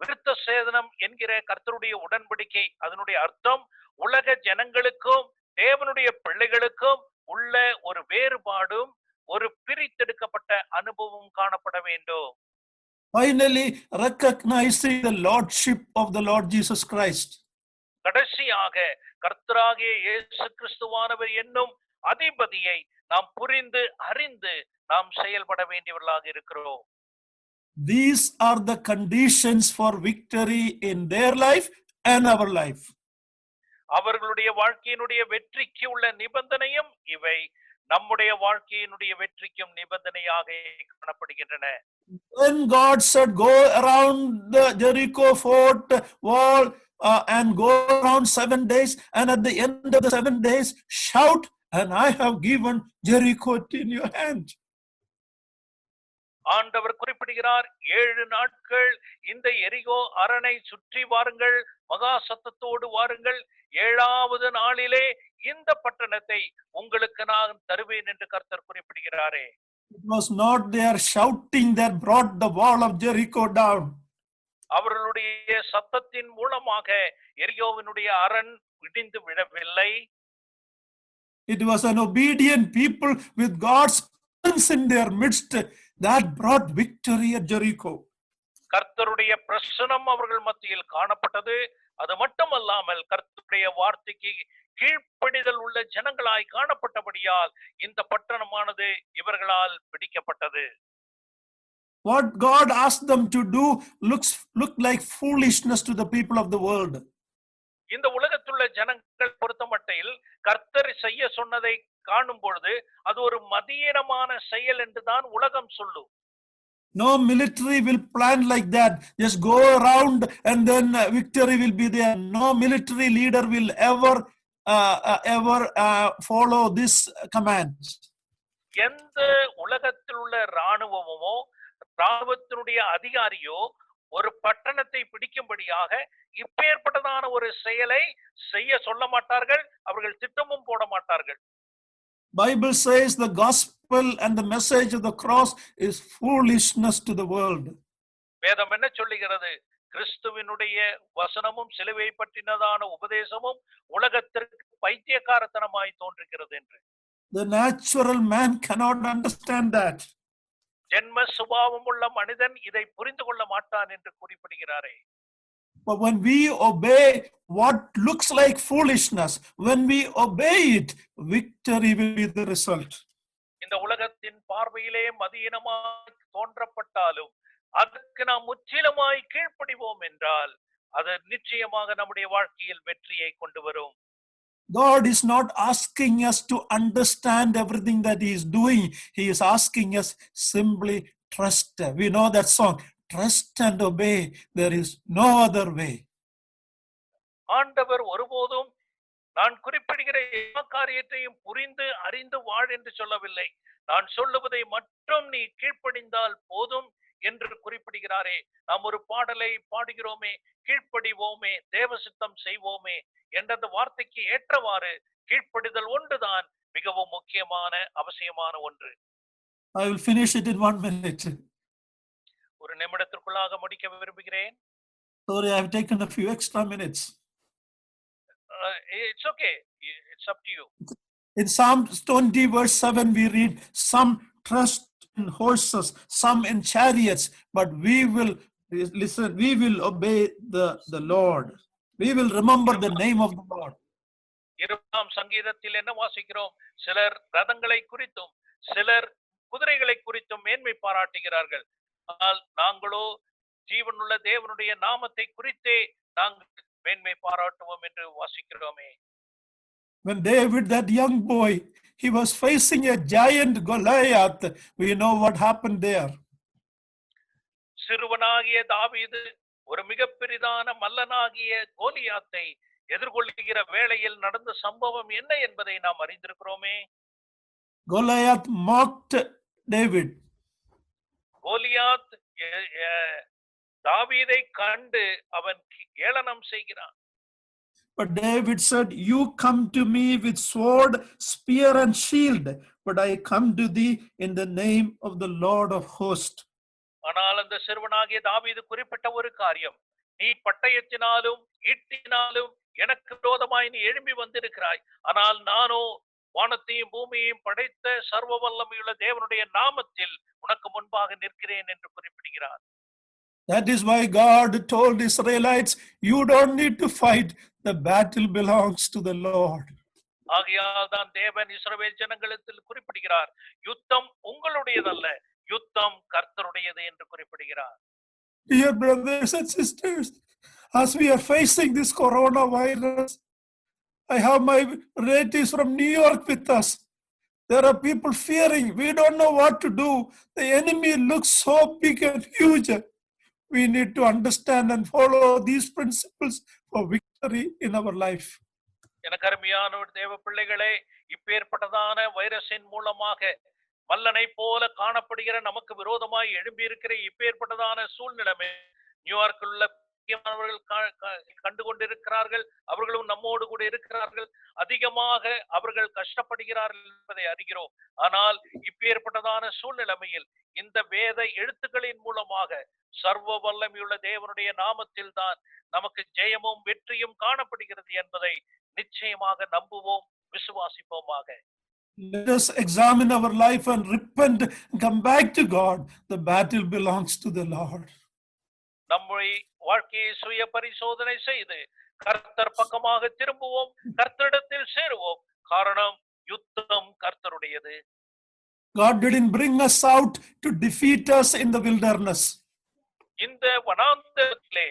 விருத்த சேதனம் என்கிற கர்த்தருடைய உடன்படிக்கை, அதனுடைய அர்த்தம் உலக ஜனங்களுக்கும் தேவனுடைய பிள்ளைகளுக்கும் உள்ள ஒரு வேறுபாடும் ஒரு பிரித்தெடுக்கப்பட்ட அனுபவம் காணப்பட வேண்டும். Finally, recognizing the lordship of the Lord Jesus Christ. கடைசியாக கர்த்தராகிய இயேசு கிறிஸ்துவானவர் என்னும் அதிபதியை நாம் புரிந்து அறிந்து நாம் செயல்பட வேண்டியவர்களாக இருக்கிறோம். These are the conditions for victory in their life and our life. அவர்களுடைய வாழ்க்கையினுடைய வெற்றிக்கு உள்ள நிபந்தனையும் இவை நம்முடைய வாழ்க்கையினுடைய வெற்றிக்கும் நிபந்தனையாக காணப்படுகின்றன. When God said, "Go around the Jericho fort wall and go around 7 days, and at the end of the 7 days shout, and I have given Jericho in your hand." ஆண்டவர் குறிப்பிடுகிறார், 7 நாட்கள் இந்த எரிகோ அரணை சுற்றி வாருங்கள், மகா சத்தத்தோடு வாருங்கள், 7வது நாளிலே இந்த பட்டணத்தை உங்களுக்கு நான் தருவேன் என்று கர்த்தர் குறிப்பிடுகிறாரே. It was not their shouting that brought the wall of Jericho down. அவர்களுடைய சத்தத்தின் மூலமாக எரிகோவினுடைய அரண் இடிந்து விழவில்லை. It was an obedient people with God's presence in their midst that brought victory at Jericho. கர்த்தருடைய பிரசன்னம் அவர்கள் மத்தியில் காணப்பட்டது. அது மட்டுமல்லாமல் கர்த்தருடைய வார்த்தைக்கு கீழ்ப்படிதல் உள்ள ஜனங்களாய் காணப்பட்டபடியால் இந்த பட்டணமானது இவர்களால் பிடிக்கப்பட்டது. What God asked them to do look like foolishness to the people of the world. இந்த உலகத்துள்ள ஜனங்கள் பொறுத்தமட்டில் கர்த்தர் செய்ய சொன்னதை காணும் பொழுது அது ஒரு மதியீனமான செயல் என்றுதான் உலகம் சொல்லும். No military will plan like that. Just go around and then victory will be there. No military leader will ever follow this commands. எந்த உலகத்தில் உள்ள ராணுவத்தினுடைய அதிகாரியோ ஒரு பட்டணத்தை பிடிக்கும்படியாக இப்பேற்பட்டதான ஒரு செயலை செய்ய சொல்ல மாட்டார்கள். அவர்கள் திட்டமும் போட மாட்டார்கள். Bible says the gospel and the message of the cross is foolishness to the world. வேதம் என்ன சொல்லுகிறது? கிறிஸ்துவினுடைய வசனமும் சிலுவை பற்றினதான உபதேசமும் உலகத்திற்கு பைத்தியக்காரத்தனமாய் தோன்றுகிறது என்று. The natural man cannot understand that. ஜென்ம சுபாவம் உள்ள மனிதன் இதை புரிந்து கொள்ள மாட்டான் என்று குறிப்பிடுகிறாரே. But when we obey what looks like foolishness, when we obey it, victory will be the result. இந்த உலகத்தின் பார்வையிலே மதியீனமாய் தோன்றப்பட்டாலும் அதற்கு நாம் முற்றிலுமாய் கீழ்ப்படிவோம் என்றால் அது நிச்சயமாக நம்முடைய வாழ்க்கையில் வெற்றியை கொண்டு வரும். God is not asking us to understand everything that He is doing. He is asking us simply trust. We know that song, trust and obey. There is no other way. ஆண்டவர் ஒருபோதும் நான் குறிப்பிடுகிற எல்லா காரியத்தையும் புரிந்து அறிந்து வாழ் என்று சொல்லவில்லை. நான் சொல்லுவதை மட்டும் நீ கீழ்ப்படிந்தால் போதும் என்று குறிப்பிடுகிறாரே. நாம் ஒரு பாடலை பாடுகிறோமே, கீழ்ப்படிவோமே, தேவ சித்தம் செய்வோமே என்ற அந்த வார்த்தைக்கு ஏற்றவாறு கீழ்ப்படிதல் ஒன்றுதான் மிகவும் முக்கியமான அவசியமான ஒன்று. I will finish it in 1 minute. ஒரு நிமிடத்திற்குள்ளாக முடிக்க விரும்புகிறேன். Sorry, I have taken a few extra minutes. It's okay. It's up to you. In Psalm 20 verse 7 we read, some trust in horses, some in chariots, but we will obey the Lord. We will remember the name of the Lord. 20ஆம் சங்கீதத்தில் என்ன வாசிக்கிறோம்? சிலர் ரதங்களை குறித்தும் சிலர் குதிரைகளை குறித்தும் மேன்மை பாராட்டுகிறார்கள். ஆனால் நாங்களோ ஜீவனுள்ள தேவனுடைய நாமத்தை குறித்தே நாங்கள் மேன்மை பாராட்டுவோம் என்று வாசிக்கிறோமே. When David, that young boy, he was facing a giant Goliath, we know what happened there. சிறுவனாகிய தாவீது ஒரு மிகப்பெரிதான மல்லனாகிய கோலியாத்தை எதிர்கொள்ளுகிற வேளையில் நடந்த சம்பவம் என்ன என்பதை நாம் அறிந்திருக்கிறோமே. Goliath mocked David. கோலியாத் தாவீதை கண்டு அவன் ஏளனம் செய்கிறான். But David said, you come to me with sword, spear and shield, but I come to thee in the name of the Lord of hosts. ஆனால் அந்த சிறுவனாகிய தாவீது குறிப்பிட்ட ஒரு காரியம், நீ பட்டயத்தினாலும் ஈட்டினாலும் எனக்கு விரோதமாய் நீ எழும்பி வந்திருக்கிறாய், ஆனால் நானோ வானத்தையும் பூமியையும் படைத்த சர்வ வல்லமையுள்ள தேவனுடைய நாமத்தில் உனக்கு முன்பாக நிற்கிறேன் என்று குறிப்பிடுகிறார். That is why God told Israelites, you don't need to fight, the battle belongs to the Lord. ஆகையால் தான் தேவன் இஸ்ரவேல் ஜனங்களிடத்தில் குறிப்பிடுகிறார், யுத்தம் உங்களுடையதல்ல, யுத்தம் கர்த்தருடையது என்று குறிப்பிடுகிறார். Dear brothers and sisters, as we are facing this coronavirus, I have my relatives from New York with us. There are people fearing, we don't know what to do. The enemy looks so big and huge. We need to understand and follow these principles for victory in our life. எனக்கு அருமையான தேவ பிள்ளைகளே, இப்பேற்பட்டதான வைரஸின் மூலமாக மல்லனை போல காணப்படுகிற நமக்கு விரோதமாய் எழும்பி இருக்கிற இப்பேற்பட்டதான சூழ்நிலைமை நியூயார்க்கில் உள்ள கண்டு கொண்டிருக்கிறார்கள். அவர்களும் நம்மோடு கூட இருக்கிறார்கள். அதிகமாக அவர்கள் கஷ்டப்படுகிறார்கள் என்பதை அறிகிறோம். ஆனால் இப்பேற்பட்டதான சூழ்நிலைமையில் இந்த வேத எழுத்துக்களின் மூலமாக சர்வ வல்லமையுள்ள தேவனுடைய நாமத்தில் தான் நமக்கு ஜெயமும் வெற்றியும் காணப்படுகிறது என்பதை நிச்சயமாக நம்புவோம், விசுவாசிப்போமாக. Let us examine our life and repent and come back to God. The battle belongs to the Lord. நம்முடைய வாழ்க்கையை சுய பரிசோதனை செய்து கர்த்தர் பக்கமாக திரும்புவோம், கர்த்தரிடத்தில் சேருவோம். காரணம், யுத்தம் கர்த்தருடையது. God didn't bring us out to defeat us in the wilderness. இந்த வனாந்தரத்திலே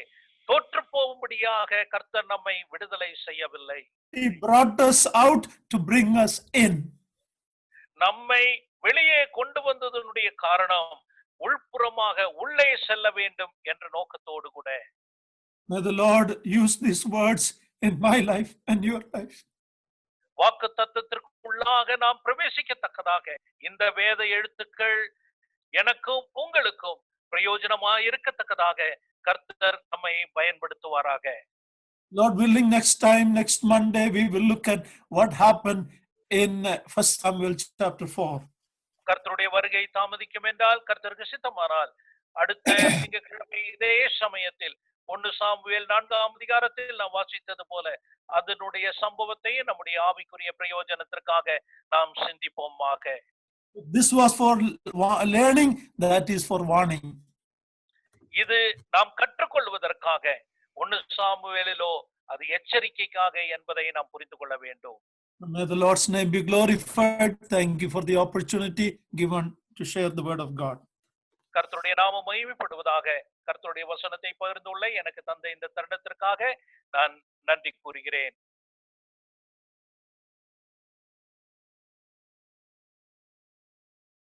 தோற்று போகும்படியாக கர்த்தர் நம்மை விடுதலை செய்யவில்லை. He brought us out to bring us in. நம்மை வெளியே கொண்டு வந்ததனுடைய காரணம், உள்புறமாக உள்ளே செல்ல வேண்டும் என்ற நோக்கத்தோடு கூட. May the Lord use these words in my life and your life. வாக்கு தத்தத்திற்குள்ளாக நாம் பிரவேசிக்கத்தக்கதாக இந்த வேத எழுத்துக்கள் எனக்கும் உங்களுக்கும் பிரயோஜனமாய் இருக்கத்தக்கதாக கர்த்தர் நம்மை பயன்படுத்துவாராக. Lord willing, next Monday, we will look at what happened in 1 Samuel chapter 4. கர்த்தருடைய வருகை தாமதிக்கும் என்றால் கர்த்தருக்கு சித்தமானால் அடுத்த திங்கட்கிழமை இதே சமயத்தில் 1 சாமுவேல் 4ஆம் அதிகாரத்தில் நாம் வாசித்தது போல அதனுடைய சம்பவத்தை நம்முடைய ஆவிக்குரிய பிரயோஜனத்திற்காக நாம் சிந்திப்போமாக. This was for learning, that is for warning. இது நாம் கற்றுக்கொள்வதற்காக, 1 சாமுவேலிலோ அது எச்சரிக்கைக்காக என்பதை நாம் புரிந்து கொள்ள வேண்டும். May the Lord's name be glorified. Thank you for the opportunity given to share the word of God. கர்த்தருடைய நாமம் மகிமைப்படுவதாக. கர்த்தருடைய வசனத்தை பகிர்ந்துள்ள எனக்கு தந்த இந்த தருணத்திற்காக நான் நன்றி கூறுகிறேன்.